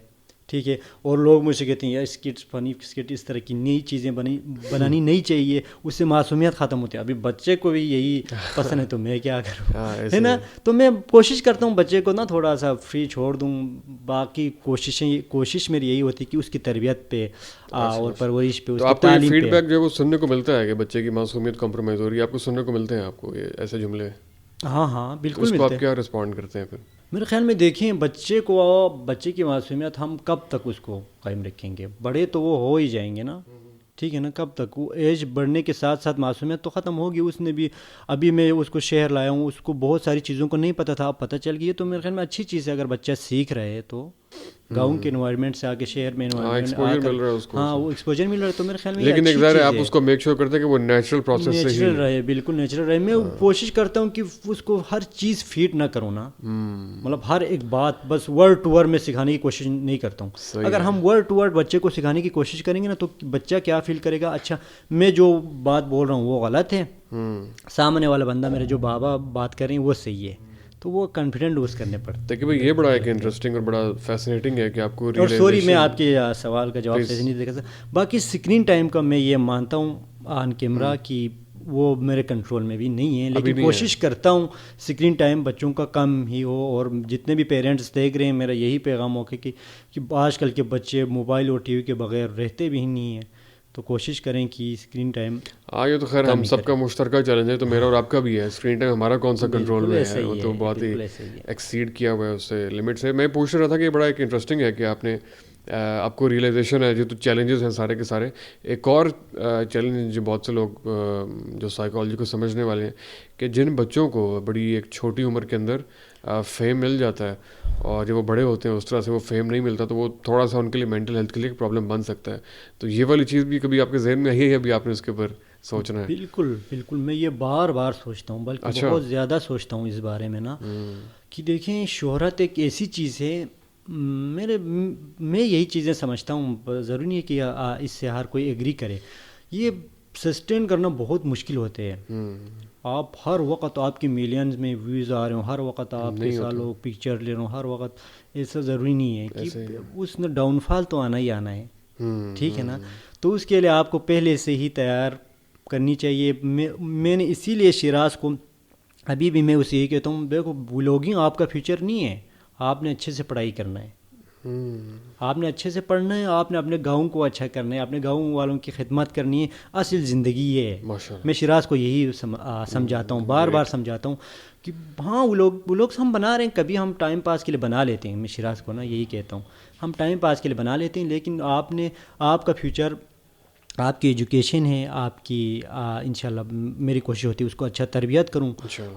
ٹھیک ہے, اور لوگ مجھ سے کہتے ہیں یار اسکٹس فنی اسکٹ اس طرح کی نئی چیزیں بنانی نہیں چاہیے, اس سے معصومیت ختم ہوتی ہے. ابھی بچے کو بھی یہی پسند ہے تو میں کیا کروں, ہے نا. تو میں کوشش کرتا ہوں بچے کو نا تھوڑا سا فری چھوڑ دوں. باقی کوشش میری یہی ہوتی ہے کہ اس کی تربیت پہ اور پرورش پہ, اس کی تعلیم پہ. فیڈ بیک جو وہ سننے کو ملتا ہے کہ بچے کی معصومیت کمپرومائز ہو رہی ہے, آپ کو سننے کو ملتے ہیں آپ کو یہ ایسے جملے؟ ہاں بالکل. اس کو آپ کیا رسپونڈ کرتے ہیں پھر؟ میرے خیال میں دیکھیں بچے کی معصومیت ہم کب تک اس کو قائم رکھیں گے؟ بڑے تو وہ ہو ہی جائیں گے نا, ٹھیک ہے نا. کب تک وہ ایج بڑھنے کے ساتھ ساتھ معصومیت تو ختم ہوگی. اس نے بھی ابھی میں اس کو شہر لایا ہوں, اس کو بہت ساری چیزوں کو نہیں پتہ تھا, اب پتہ چل گئی. تو میرے خیال میں اچھی چیز ہے اگر بچہ سیکھ رہے ہے تو گاؤں کے انوائرمنٹ سے آ کے شہر میں ایکسپوجر مل رہا ہے اس کو. ہاں وہ ایکسپوجر مل رہا ہے, تو میرے خیال میں لیکن ایک ذرا آپ اس کو میک شور کرتے ہیں کہ وہ نیچرل پروسیس سے نیچرل رہے, بالکل نیچرل رہے. میں کوشش کرتا ہوں کہ اس کو ہر چیز فیڈ نہ کروں نا, مطلب ہر ایک بات بس ورڈ ٹو ورڈ میں سکھانے کی کوشش نہیں کرتا ہوں. اگر ہم ورڈ ٹو ورڈ بچے کو سکھانے کی کوشش کریں گے نا تو بچہ کیا فیل کرے گا, اچھا میں جو بات بول رہا ہوں وہ غلط ہے, سامنے والا بندہ میرے جو بابا بات کر رہے ہیں وہ صحیح ہے, تو وہ کانفیڈنٹ ڈوز کرنے پڑتے ہیں. دیکھیے بھائی یہ بڑا ایک انٹرسٹنگ اور بڑا فیسنیٹنگ ہے کہ آپ کو. اور سوری میں آپ کے سوال کا جواب صحیح نہیں دے سکتا. باقی اسکرین ٹائم کا میں یہ مانتا ہوں آن کیمرہ کہ وہ میرے کنٹرول میں بھی نہیں ہے, لیکن کوشش کرتا ہوں اسکرین ٹائم بچوں کا کم ہی ہو. اور جتنے بھی پیرنٹس دیکھ رہے ہیں میرا یہی پیغام ہو کہ آج کل کے بچے موبائل اور ٹی وی کے بغیر رہتے بھی نہیں ہیں, تو کوشش کریں کہ اسکرین ٹائم. یہ تو خیر ہم سب کا مشترکہ چیلنج ہے, تو میرا اور آپ کا بھی ہے. اسکرین ٹائم ہمارا کون سا کنٹرول میں ہے, وہ تو بہت ہی ایکسیڈ کیا ہوا ہے اس سے لمٹ سے. میں پوچھ رہا تھا کہ بڑا ایک انٹرسٹنگ ہے کہ آپ کو ریئلائزیشن ہے جو تو چیلنجز ہیں سارے کے سارے. ایک اور چیلنج جو بہت سے لوگ جو سائیکالوجی کو سمجھنے والے ہیں کہ جن بچوں کو بڑی ایک چھوٹی عمر کے اندر فیم مل جاتا ہے اور جب وہ بڑے ہوتے ہیں اس طرح سے وہ فیم نہیں ملتا, تو وہ تھوڑا سا ان کے لیے مینٹل ہیلتھ کے لیے پرابلم بن سکتا ہے. تو یہ والی چیز بھی کبھی آپ کے ذہن میں آئی ہے, ابھی آپ نے اس کے اوپر سوچنا ہے؟ بالکل بالکل, میں یہ بار بار سوچتا ہوں, بلکہ بہت زیادہ سوچتا ہوں اس بارے میں نا, کہ دیکھیں شہرت ایک ایسی چیز ہے. میں یہی چیزیں سمجھتا ہوں, ضروری نہیں ہے کہ اس سے ہر کوئی ایگری کرے. یہ سسٹین کرنا بہت مشکل ہوتے ہیں. آپ ہر وقت آپ کی ملینز میں ویوز آ رہے ہوں, ہر وقت آپ کے سالوں پکچر لے رہے ہوں, ہر وقت ایسا ضروری نہیں ہے کہ اس میں ڈاؤن فال تو آنا ہی آنا ہے, ٹھیک ہے نا. تو اس کے لیے آپ کو پہلے سے ہی تیار کرنی چاہیے. میں نے اسی لیے شراز کو ابھی بھی میں اسے یہی کہتا ہوں, دیکھو ولاگنگ آپ کا فیوچر نہیں ہے, آپ نے اچھے سے پڑھائی کرنا ہے, آپ نے اچھے سے پڑھنا ہے, آپ نے اپنے گاؤں کو اچھا کرنا ہے, اپنے گاؤں والوں کی خدمت کرنی ہے. اصل زندگی یہ ہے. میں شراز کو یہی سمجھاتا ہوں, بار بار سمجھاتا ہوں کہ ہاں وہ لوگ ہم بنا رہے ہیں, کبھی ہم ٹائم پاس کے لیے بنا لیتے ہیں. میں شراز کو نا یہی کہتا ہوں, ہم ٹائم پاس کے لیے بنا لیتے ہیں, لیکن آپ کا فیوچر آپ کی ایجوکیشن ہے, آپ کی انشاءاللہ میری کوشش ہوتی ہے اس کو اچھا تربیت کروں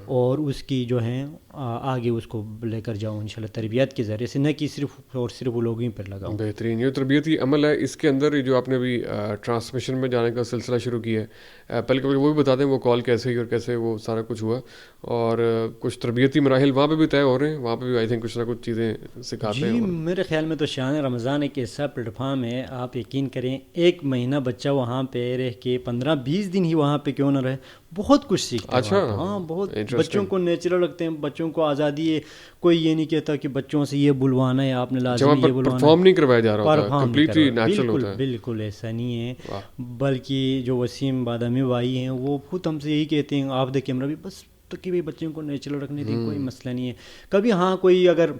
اور اس کی جو ہے آگے اس کو لے کر جاؤں انشاءاللہ تربیت کے ذریعے سے, نہ کہ صرف وہ لوگوں پر لگاؤں. بہترین. یہ تربیتی عمل ہے. اس کے اندر جو آپ نے ابھی ٹرانسمیشن میں جانے کا سلسلہ شروع کیا ہے, پہلے کبھی وہ بھی بتا دیں وہ کال کیسے ہوئی اور کیسے وہ سارا کچھ ہوا, اور کچھ تربیتی مراحل وہاں پہ بھی طے ہو رہے ہیں, وہاں پہ بھی آئی تھنک کچھ نہ کچھ چیزیں سکھاتے ہیں. میرے خیال میں تو شان رمضان ایک ایسا پلیٹ فارم ہے, آپ یقین کریں 1 مہینہ بچہ وہاں پہ رہ کے 15-20 دن ہی وہاں پہ کیوں نہ رہے, بہت کچھ سیکھتا ہے. اچھا, ہاں بہت, بچوں کو نیچرل رکھتے ہیں, بچوں کو آزادی ہے, کوئی یہ نہیں کہتا کہ بچوں سے یہ بلوانا ہے آپ نے لازمی یہ بلوانا, پرفارم نہیں کروایا جا رہا ہوتا, کمپلیٹلی نیچرل ہوتا ہے. بالکل ایسا نہیں ہے, بلکہ جو وسیم بادامی بھائی ہیں وہ خود ہم سے یہی کہتے ہیں آف دا کیمرہ بھی بس تو کہ بچوں کو نیچرل رکھنے دیں, کوئی مسئلہ نہیں ہے. کبھی ہاں کوئی اگر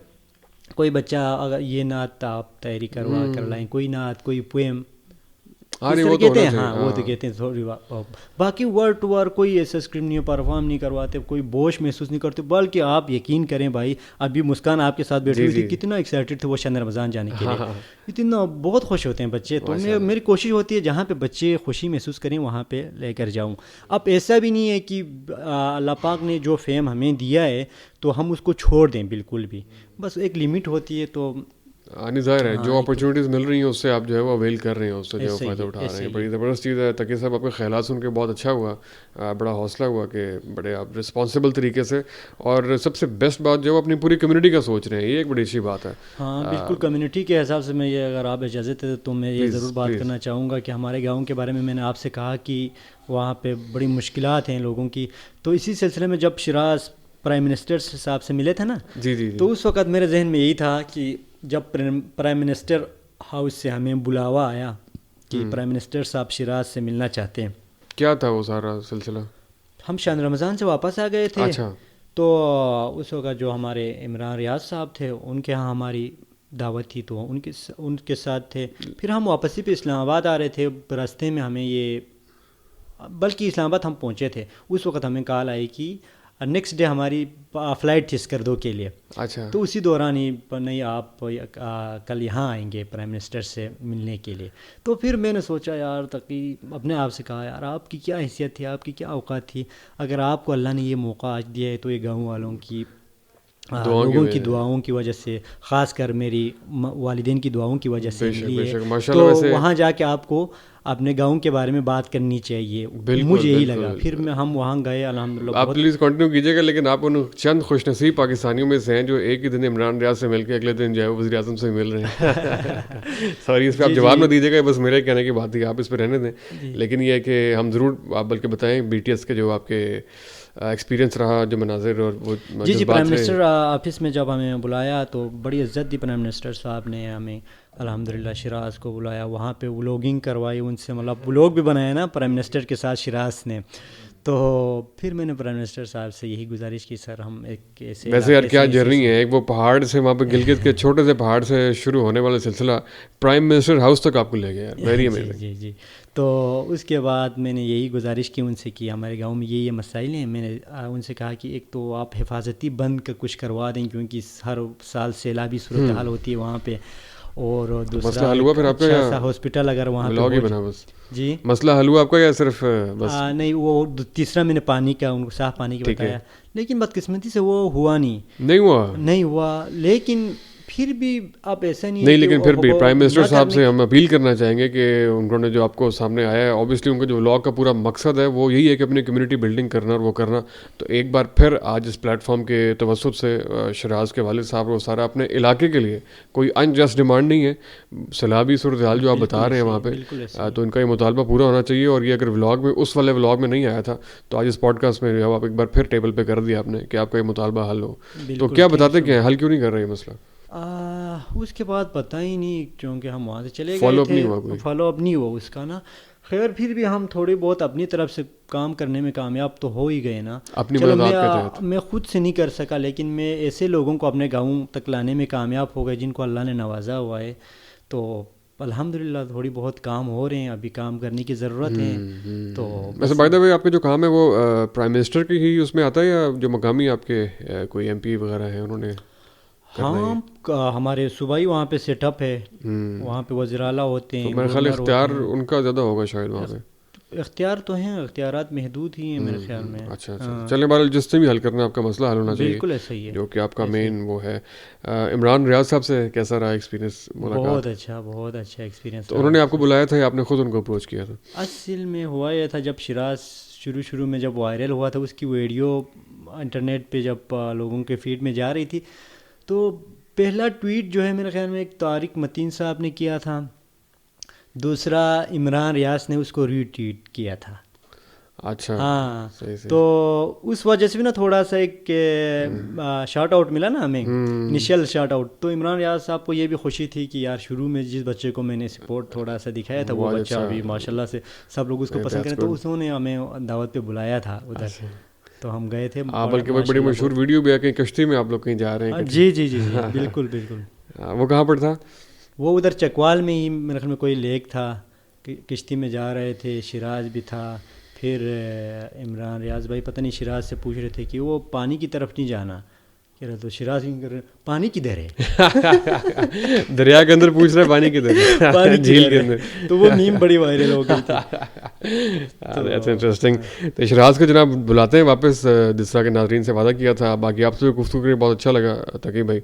کوئی بچہ اگر یہ نعت آپ تیاری کروا کر لائیں, کوئی نعت کوئی پویم کہتے ہیں, ہاں وہ تو کہتے ہیں تھوڑی, باقی ورڈ ٹو ورڈ کوئی ایسا اسکریم نہیں پرفارم نہیں کرواتے, کوئی بوجھ محسوس نہیں کرتے. بلکہ آپ یقین کریں بھائی, ابھی مسکان آپ کے ساتھ بیٹھی ہوئی تھی, کتنا ایکسائٹیڈ تھے وہ شان رمضان جانے کے لیے, اتنا بہت خوش ہوتے ہیں بچے. تو میری کوشش ہوتی ہے جہاں پہ بچے خوشی محسوس کریں وہاں پہ لے کر جاؤں. اب ایسا بھی نہیں ہے کہ اللہ پاک نے جو فیم ہمیں دیا ہے تو ہم اس کو چھوڑ دیں, بالکل بھی, بس ایک لمٹ ہوتی ہے. تو نہیں ظاہر ہے جو اپرچونیٹیز مل رہی ہیں اس سے آپ جو ہے وہ اویل کر رہے ہیں, اس سے جو فائدہ اٹھا رہے ہیں. بڑی زبردست چیز ہے. تقی صاحب آپ کے خیالات سن کے بہت اچھا ہوا, بڑا حوصلہ ہوا کہ بڑے آپ رسپانسبل طریقے سے, اور سب سے بیسٹ بات جو ہے اپنی پوری کمیونٹی کا سوچ رہے ہیں, یہ ایک بڑی اچھی بات ہے. ہاں بالکل, کمیونٹی کے حساب سے میں یہ, اگر آپ اجازت ہے تو میں یہ ضرور بات کرنا چاہوں گا کہ ہمارے گاؤں کے بارے میں نے آپ سے کہا کہ وہاں پہ بڑی مشکلات ہیں لوگوں کی. تو اسی سلسلے میں جب شیراز پرائم منسٹر صاحب سے ملے تھے نا, جی تو اس وقت میرے ذہن میں یہی تھا کہ جب پرائم منسٹر ہاؤس سے ہمیں بلاوا آیا کہ پرائم منسٹر صاحب شیراز سے ملنا چاہتے ہیں, کیا تھا وہ سارا سلسلہ؟ ہم شان رمضان سے واپس آ گئے تھے. اچھا. تو اس وقت جو ہمارے عمران ریاض صاحب تھے ان کے ہاں ہماری دعوت تھی, تو ان کے ساتھ تھے. پھر ہم واپسی پہ اسلام آباد آ رہے تھے, راستے میں ہمیں یہ, بلکہ اسلام آباد ہم پہنچے تھے اس وقت ہمیں کال آئی کہ نیکسٹ ڈے ہماری فلائٹ تھی اسکردو کے لیے. اچھا. تو اسی دوران ہی نہیں آپ کل یہاں آئیں گے پرائم منسٹر سے ملنے کے لیے. تو پھر میں نے سوچا یار, تقی اپنے آپ سے کہا یار آپ کی کیا حیثیت تھی, آپ کی کیا اوقات تھی, اگر آپ کو اللہ نے یہ موقع آج دیا ہے تو یہ گاؤں والوں کی لوگوں کی دعاؤں کی وجہ سے, خاص کر میری والدین کی دعاؤں کی وجہ سے ملی ہے. تو وہاں جا کے آپ کو اپنے گاؤں کے بارے میں بات کرنی چاہیے, مجھے یہی لگا. پھر ہم وہاں گئے الحمدللہ. آپ پلیز کنٹینیو کیجیے گا, لیکن آپ ان چند خوش نصیب پاکستانیوں میں سے ہیں جو ایک ہی دن عمران ریاض سے مل کے اگلے دن جو ہے وزیر اعظم سے مل رہے ہیں. سوری اس پہ آپ جواب نہ دیجیے گا, بس میرے کہنے کی بات تھی, آپ اس پہ رہنے دیں. لیکن یہ ہے کہ ہم ضرور, آپ بلکہ بتائیں بی ٹی ایس کے جو آپ کے ایکسپیرینس رہا, جو مناظر اور وہ جی پرائم منسٹر آفس میں جب ہمیں بلایا تو بڑی عزت دی پرائم منسٹر صاحب نے ہمیں. الحمدللہ شیراز کو بلایا, وہاں پہ ولاگنگ کروائی ان سے, مطلب ولاگ بھی بنایا نا پرائم منسٹر کے ساتھ شیراز نے. تو پھر میں نے پرائم منسٹر صاحب سے یہی گزارش کی, سر ہم ایک ایسے, ویسے یار کیا جرنی ہے, ایک وہ پہاڑ سے وہاں پہ گلگت کے چھوٹے سے پہاڑ سے شروع ہونے والا سلسلہ پرائم منسٹر ہاؤس تک آپ کو لے گیا, ویری امیزنگ. جی. تو اس کے بعد میں نے یہی گزارش کی ان سے کہ ہمارے گاؤں میں یہ مسائل ہیں. میں نے ان سے کہا کہ ایک تو آپ حفاظتی بند کا کچھ کروا دیں, کیونکہ ہر سال سیلابی صورتحال ہوتی ہے وہاں پہ, اور دوسرا حل ہوا پھر آپ کا ہاسپٹل اگر وہاں پہ بنا بس. جی مسئلہ حل ہوا آپ کا یا صرف بس؟ نہیں, وہ تیسرا میں نے پانی کا, ان کو صاف پانی کا بتایا, لیکن بدقسمتی سے وہ ہوا نہیں ہوا. لیکن پھر بھی آپ ایسا نہیں, لیکن پھر بھی پرائم منسٹر صاحب سے ہم اپیل کرنا چاہیں گے کہ انہوں نے جو آپ کو سامنے آیا ہے, اوبیسلی ان کا جو ولاگ کا پورا مقصد ہے وہ یہی ہے کہ اپنی کمیونٹی بلڈنگ کرنا اور وہ کرنا. تو ایک بار پھر آج اس پلیٹ فارم کے توسط سے شیراز کے والد صاحب وہ سارا اپنے علاقے کے لیے, کوئی انجسٹ ڈیمانڈ نہیں ہے, سیلابی صورتحال جو آپ بتا رہے ہیں وہاں پہ, تو ان کا یہ مطالبہ پورا ہونا چاہیے. اور یہ اگر ولاگ میں اس والے ولاگ میں نہیں آیا تھا تو آج اس پوڈ کاسٹ میں جو آپ ایک بار پھر ٹیبل پہ کر دیا آپ نے کہ آپ کا یہ مطالبہ حل ہو. تو کیا بتاتے کیا ہیں, حل کیوں نہیں کر رہے یہ مسئلہ؟ اس کے بعد پتہ ہی نہیں, کیونکہ ہم وہاں سے چلے گئے فالو اپ نہیں ہوا اس کا نا. خیر پھر بھی ہم تھوڑی بہت اپنی طرف سے کام کرنے میں کامیاب تو ہو ہی گئے نا. چلو میں خود سے نہیں کر سکا, لیکن میں ایسے لوگوں کو اپنے گاؤں تک لانے میں کامیاب ہو گئے جن کو اللہ نے نوازا ہوا ہے. تو الحمدللہ تھوڑی بہت کام ہو رہے ہیں, ابھی کام کرنے کی ضرورت ہے. تو ویسے بائی دا وے آپ کا جو کام ہے وہ پرائم منسٹر کی ہی اس میں آتا ہے یا جو مقامی آپ کے کوئی ایم پی وغیرہ ہیں انہوں نے؟ ہاں ہمارے صوبائی وہاں پہ سیٹ اپ ہے, وہاں پہ وزیر اعلیٰ ہوتے ہیں. میرے خیال اختیار ان کا زیادہ ہوگا شاید وہاں پہ. اختیار تو ہیں, اختیارات محدود ہی ہیں میرے خیال میں. اچھا چلیں بہرحال جس سے بھی حل کرنا آپ کا مسئلہ حل ہونا چاہیے, بالکل ایسا ہی ہے جو کہ آپ کا مین وہ ہے. عمران ریاض صاحب سے کیسا رہا ایکسپیرینس ملاقات؟ بہت اچھا ایکسپیرینس. تو انہوں نے آپ کو بلایا تھا یا آپ نے خود ان کو اپروچ کیا تھا؟ اصل میں ہوا یہ تھا, جب شیراز شروع میں جب وائرل ہوا تھا, اس کی ویڈیو انٹرنیٹ پہ جب لوگوں کے فیڈ میں جا رہی تھی, تو پہلا ٹویٹ جو ہے میرے خیال میں ایک طارق متین صاحب نے کیا تھا, دوسرا عمران ریاض نے اس کو ری ٹویٹ کیا تھا. اچھا ہاں, صحیح. تو اس وجہ سے بھی نا تھوڑا سا ایک شاٹ آؤٹ ملا نا ہمیں, انیشیل شاٹ آؤٹ. تو عمران ریاض صاحب کو یہ بھی خوشی تھی کہ یار شروع میں جس بچے کو میں نے سپورٹ تھوڑا سا دکھایا تھا, وہ بچہ ابھی ماشاء اللہ سے سب لوگ اس کو پسند کریں, تو انہوں نے ہمیں دعوت پہ بلایا تھا ادھر, تو ہم گئے تھے. بلکہ وہ بڑی مشہور ویڈیو بھی ہے کہ کشتی میں آپ لوگ کہیں جا رہے ہیں. جی بالکل. وہ کہاں پر تھا؟ وہ ادھر چکوال میں ہی میرے خیال میں کوئی لیک تھا, کشتی میں جا رہے تھے, شیراز بھی تھا. پھر عمران ریاض بھائی پتہ نہیں شیراز سے پوچھ رہے تھے کہ وہ پانی کی طرف نہیں جانا, کہہ رہے تو شیراز کیوں کر رہے پانی کدھر ہے؟ دریا کے اندر پوچھ رہے پانی کدھر ہے, جھیل کے اندر. تو وہ میم بڑی وائرل ہو گئی تھی. That's interesting. تو شیراز کو جناب بلاتے ہیں واپس, جس طرح کے ناظرین سے وعدہ کیا تھا. باقی آپ سے گفتگو کر کے بہت اچھا لگا تقی بھائی.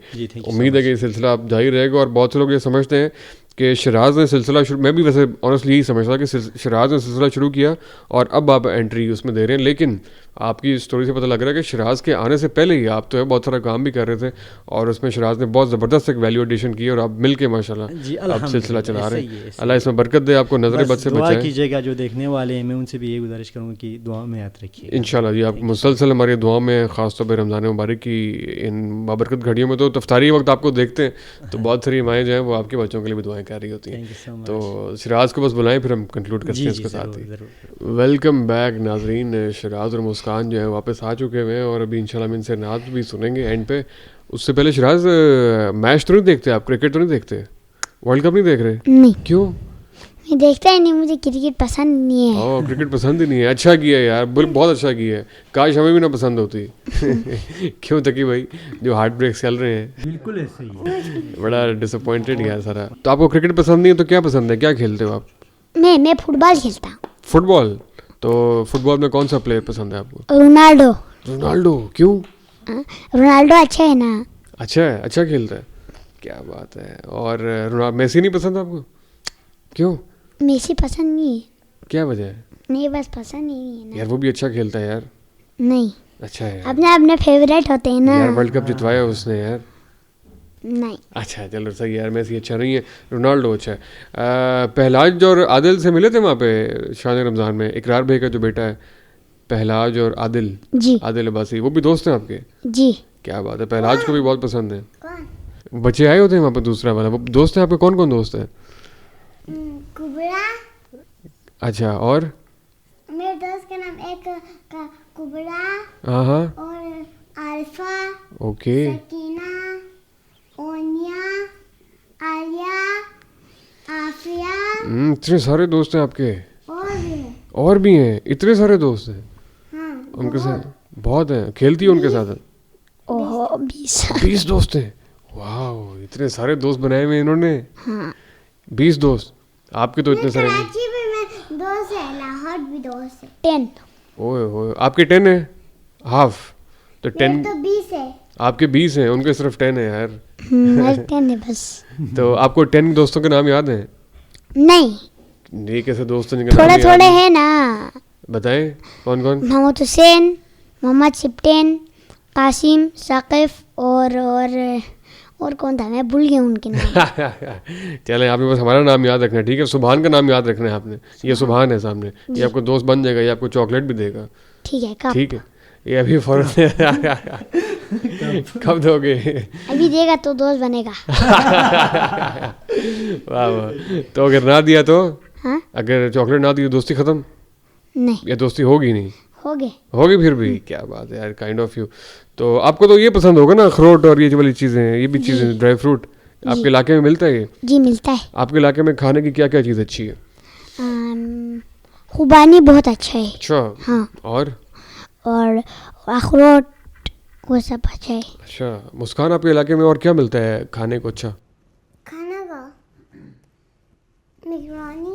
امید ہے کہ یہ سلسلہ اب جاری رہے گا, اور بہت سے لوگ یہ سمجھتے ہیں کہ شیراز نے سلسلہ شروع, میں بھی ویسے آنیسٹلی یہی سمجھتا کہ شیراز نے سلسلہ شروع کیا اور اب آپ انٹری اس میں دے رہے ہیں. لیکن آپ کی اسٹوری سے پتہ لگ رہا ہے کہ شیراز کے آنے سے پہلے ہی آپ تو ہے بہت سارا کام بھی کر رہے تھے, اور اس میں شیراز نے بہت زبردست ایک ویلیو ایڈیشن کی, اور آپ مل کے ماشاء اللہ اب سلسلہ چلا رہے ہیں. اللہ اس میں برکت دے, آپ کو نظر بد سے بچائے. دعا کیجیے گا جو دیکھنے والے ہیں, میں ان سے بھی یہ گزارش کروں کہ دعا میں یاد رکھیے انشاءاللہ. جی آپ مسلسل ہماری دعا میں, خاص طور پہ رمضان مبارک کی ان بابرکت گھڑیوں میں, تو افطاری وقت آپ کو دیکھتے ہیں تو بہت ساری مائیں جو ہیں وہ آپ کے بچوں کے لیے بھی دعائیں کر رہی ہوتی ہیں. تو شیراز کو بس بلائیں, پھر ہم کنکلوڈ کرتے ہیں اس کے ساتھ ہی. ویلکم بیک ناظرین. شیراز اور مسکان جو ہے واپس آ چکے ہوئے ہیں, اور ابھی انشاءاللہ ہم ان سے نعت بھی سنیں گے اینڈ پہ. اس سے پہلے شیراز, میچ تو نہیں دیکھتے آپ, کرکٹ تو نہیں دیکھتے, ورلڈ کپ نہیں دیکھ رہے؟ نہیں. کیوں؟ میں دیکھتا ہی نہیں, مجھے کرکٹ پسند نہیں ہے. اوہ, کرکٹ پسند ہی نہیں ہے. اچھا کیا یار, بہت اچھا کیا ہے, کاش ہمیں بھی نہ پسند ہوتی. کیوں تقی بھائی, جو ہارٹ بریکس چل رہے ہیں بالکل ایسے ہی, بڑا ڈسپوائنٹڈ گیا سارا. تو آپ کو کرکٹ پسند نہیں ہے تو کیا پسند ہے, کیا کھیلتے ہو آپ؟ میں فٹ بال کھیلتا ہوں. فٹ بال؟ تو فٹ بال میں کون سا پلیئر پسند ہے آپ کو؟ رونالڈو. رونالڈو کیوں؟ رونالڈو اچھا ہے نا. اچھا ہے, اچھا کھیلتا ہے, کیا بات ہے. اور میسی نہیں پسند آپ کو, کیوں؟ میسی پسند نہیں ہے. کیا وجہ ہے؟ نہیں بس پسند ہی نہیں ہے نا. یار وہ بھی اچھا کھیلتا ہے یار. نہیں, اچھا ہے اپنے فیوریٹ ہوتے ہیں نا یار, ورلڈ کپ جتوایا اس نے یار. نہیں. اچھا چلو صحیح یار, میسی اچھا نہیں ہے, رونالڈو اچھا ہے. پہلاج اور عادل سے ملے تھے وہاں پہ شان رمضان میں, اقرار بھائی کا جو بیٹا ہے پہلاج اور عادل, جی عادل عباسی, وہ بھی دوست ہیں آپ کے؟ جی. کیا بات ہے, پہلاج کو بھی بہت پسند ہے. بچے آئے ہوتے ہیں وہاں پہ, دوسرا والا وہ دوست ہیں آپ کے, کون کون دوست ہیں؟ کبرا. اچھا, اور میرے دوست کا نام ایک کبرا, ہاں ہاں, اور عارفہ, اوکے, سکینہ, اونیا, آلیہ, عافیہ. اتنے سارے دوست ہیں آپ کے؟ اور بھی ہیں, اتنے سارے دوست ہیں ہاں, ان کے ساتھ؟ بہت ہیں. کھیلتی ہے ان کے ساتھ؟ 20 دوست ہیں. واو, اتنے سارے دوست بنائے ہوئے انہوں نے. 20 دوست آپ کے تو اتنے سارے نہیں. دوست ہے, لاہور بھی دوست ہے. 10. اوئے ہوئے, آپ کے 10 ہیں ہاف, تو 10 تو 20 ہے. آپ کے 20 ہیں, ان کے صرف 10 ہیں یار. 10 ہے بس. تو آپ کو 10 دوستوں کے نام یاد ہیں؟ نہیں, یہ کیسے دوست ہیں جن کے نام تھوڑے ہیں نا. بتائیں کون کون؟ محمد حسین, محمد سپٹین, قاسم, ثاقب, اور کون تھا, میں بھول گیا ان کے نام. چلیں, آپ نے بس ہمارا نام یاد رکھنا ہے, ٹھیک ہے. سبحان کا نام یاد رکھنا ہے آپ نے, یہ سبحان ہے سامنے, یہ آپ کو دوست بن جائے گا, یہ آپ کو چاکلیٹ بھی دے گا. ٹھیک ہے, ٹھیک ہے, یہ ابھی فوراً کب دو گے؟ ابھی دے گا تو دوست بنے گا. واہ واہ. تو اگر نہ دیا تو, ہاں, اگر چاکلیٹ نہ دی تو دوستی ختم, نہیں یا دوستی ہوگی نہیں؟ ہوگی پھر بھی. کیا بات ہے یار, کائنڈ آف یو. تو آپ کو تو یہ پسند ہوگا نا, اخروٹ اور یہ والی چیزیں, یہ بھی چیزیں, ڈرائی فروٹ آپ کے علاقے میں ملتا ہے یہ؟ جی ملتا ہے. آپ کے علاقے میں کھانے کی کیا کیا چیز اچھی ہے؟ خوبانی بہت اچھا ہے. اچھا, ہاں, اور اخروٹ وہ سب اچھا ہے. اچھا. مسکان, آپ کے علاقے میں اور کیا ملتا ہے کھانے کو اچھا؟ کھانا کا مکرونی.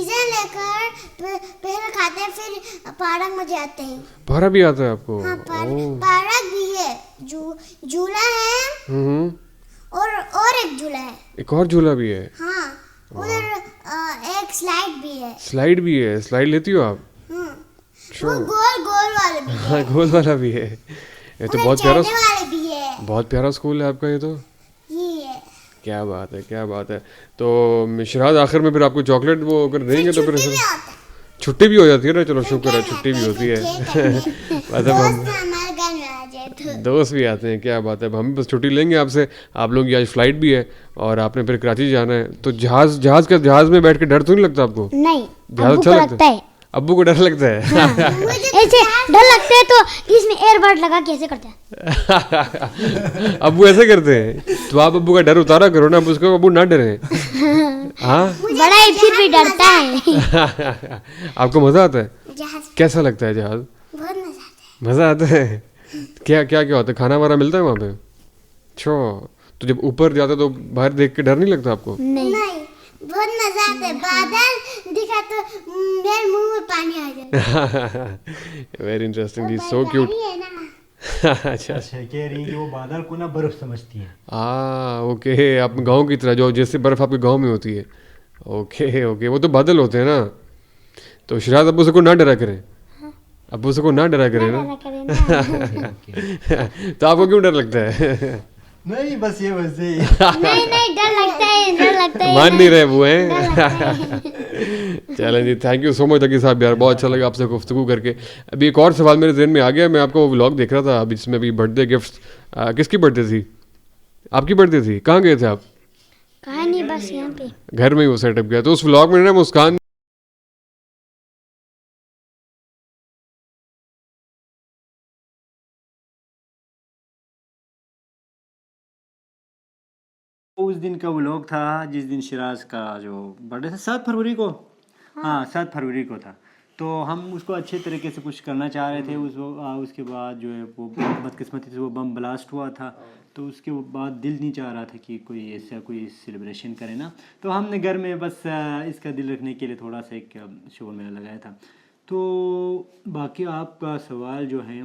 پیزا لے کر پہلے کھاتے ہیں, پھر پارک میں جاتے ہیں. پارا بھی آتا ہے آپ کو؟ ہاں پارک بھی ہے, جھولا ہے اور ایک جھولا ہے. ایک اور جھولا بھی ہے؟ ہاں ادھر ایک سلائڈ بھی ہے. سلائڈ بھی ہے؟ سلائڈ لیتی ہو آپ؟ وہ گول والے بھی ہے. ہاں گول والا بھی ہے. یہ تو بہت پیارا والے بھی ہے. بہت پیارا اسکول ہے آپ کا یہ تو. یہ ہے. کیا بات ہے, کیا بات ہے. تو شراز آخر میں پھر آپ کو چاکلیٹ وہ اگر دیں گے تو پھر چھٹی بھی ہو جاتی ہے نا. چلو شکر ہے چھٹی بھی ہوتی ہے. دوست بھی آتے ہیں. کیا بات ہے. ہم بس چھٹی لیں گے آپ سے. آپ لوگوں کی آج فلائٹ بھی ہے اور آپ نے پھر کراچی جانا ہے, تو جہاز میں بیٹھ کے ڈر تو نہیں لگتا آپ کو؟ نہیں, جہاز اچھا لگتا ہے. ابو کو ڈر لگتا ہے؟ ایسے ڈر لگتا ہے تو اس میں ایئر بڈ لگا کے ایسے کرتے ہیں. ابو ایسے کرتے ہیں تو آپ ابو کا ڈر اتارا کرو نا, اس کو ابو نہ ڈرے. ہاں بڑا ہی پھر بھی ڈرتا ہے. آپ کو مزہ آتا ہے؟ جہاز کیسا لگتا ہے جہاز؟ بہت مزہ آتا ہے. مزہ آتا ہے. کیا کیا کیا ہوتا ہے؟ کھانا وانا ملتا ہے وہاں پہ؟ اچھا, تو جب اوپر جاتا تو باہر دیکھ کے ڈر نہیں لگتا آپ کو؟ نہیں بہت مزہ آتا ہے. بادل دکھا تو میرے منہ میں پانی آ جاتا ہے. ویری انٹرسٹنگ جی, سو کیوٹ. اچھا کہہ رہی ہیں کہ وہ بادل کو نا برف سمجھتی ہیں. ہاں اوکے, آپ گاؤں کی طرح جو جیسے برف آپ کے گاؤں میں ہوتی ہے. اوکے اوکے, وہ تو بادل ہوتے ہیں نا. تو شراز ابو سے کو نہ ڈرا کریں, ابو سے کو نہ ڈرا کریں نا. تو آپ کو کیوں ڈر لگتا ہے؟ نہیں بس یہ ویسے ہی. نہیں ڈر لگتا ہے, ڈر لگتا ہے. مان نہیں رہے وہ ہیں. چلیں جی, thank you so much Taqi صاحب یار, بہت اچھا لگا آپ سے گفتگو کر کے. ابھی ایک اور سوال میرے ذہن میں آ گیا. میں آپ کو وہ ولاگ دیکھ رہا تھا اب, اس میں بھی برتھ ڈے گفٹ. کس کی برتھ ڈے تھی؟ آپ کی برتھ ڈے تھی. کہاں گئے تھے آپ؟ کہاں نہیں, بس یہاں پہ گھر میں ہی وہ سیٹ اپ کیا. تو اس ولاگ میں نا مسکان اس دن کا ولاگ تھا جس دن شراز کا جو برتھ ڈے تھا 7 فروری کو. ہاں 7 فروری کو تھا. تو ہم اس کو اچھے طریقے سے کچھ کرنا چاہ رہے تھے. اس کے بعد جو ہے وہ بدقسمتی سے وہ بم بلاسٹ ہوا تھا, تو اس کے بعد دل نہیں چاہ رہا تھا کہ کوئی ایسا کوئی سیلیبریشن کرے نا. تو ہم نے گھر میں بس اس کا دل رکھنے کے لیے تھوڑا سا ایک شور میلہ لگایا تھا. تو باقی آپ کا سوال جو ہے,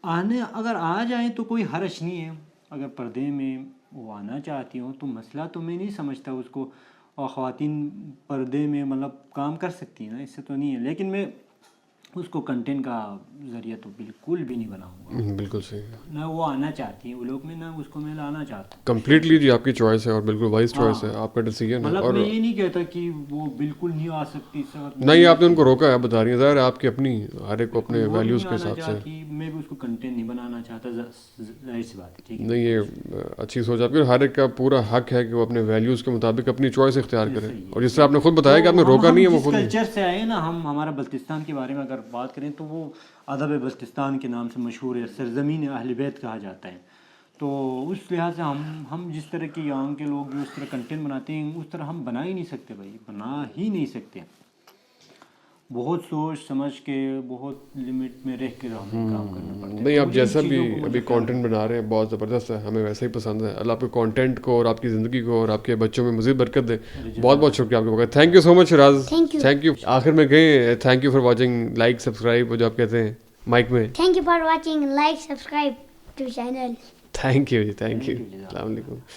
اگر آ جائیں تو کوئی حرج نہیں ہے. اگر پردے میں وہ آنا چاہتی ہوں تو مسئلہ تو میں نہیں سمجھتا اس کو. اور خواتین پردے میں مطلب کام کر سکتی ہیں نا, اس سے تو نہیں ہے. لیکن میں اس کو کنٹینٹ کا ذریعہ تو بالکل بھی نہیں بناؤں گا. بالکل صحیح, نہ وہ آنا چاہتی ہیں وہ لوگ میں, نہ اس کو میں لانا چاہتا ہوں. کمپلیٹلی جی آپ کی چوائس ہے اور بالکل وائز چوائس ہے, آپ کا ڈیسیجن ہے. مطلب اور میں یہ نہیں کہتا کہ وہ بالکل نہیں آ سکتی. نہیں, آپ نے ان کو روکا ہے, بتا رہی ہیں. ظاہر ہے آپ کی اپنی, ہر ایک کو اپنے ویلیوز کے حساب سے. میں بھی اس کو کنٹینٹ نہیں بنانا چاہتا, ظاہر سی بات ہے. ٹھیک ہے, نہیں یہ اچھی سوچ آپ کی. ہر ایک کا پورا حق ہے کہ وہ اپنے ویلیوز کے مطابق اپنی چوائس اختیار کرے. اور جس طرح آپ نے خود بتایا کہ آپ نے روکا نہیں ہے, وہ خود کلچر سے آئے نا. ہمارا بلتستان کے بارے میں اگر بات کریں تو وہ ادب بلتستان کے نام سے مشہور ہے, سرزمین اہل بیت کہا جاتا ہے. تو اس لحاظ سے ہم جس طرح کے یہاں کے لوگ جو اس طرح کنٹینٹ بناتے ہیں اس طرح ہم بنا ہی نہیں سکتے بھائی, بنا ہی نہیں سکتے. بہت سوچ سمجھ کے, بہت لمٹ میں رہ کے ہمیں کام کرنا پڑتا ہے. نہیں, آپ جیسا بھی ابھی کانٹینٹ بنا رہے ہیں بہت زبردست ہے, ہمیں ویسا ہی پسند ہے. اللہ آپ کے کانٹینٹ کو اور آپ کی زندگی کو اور آپ کے بچوں میں مزید برکت دے. بہت بہت شکریہ آپ کا. تھینک یو سو مچ راز, تھینک یو. آخر میں کہیں thank you for watching, like subscribe جو آپ کہتے ہیں مائک میں. Thank you for watching, like subscribe to channel. Thank you جی, تھینک یو. السلام علیکم.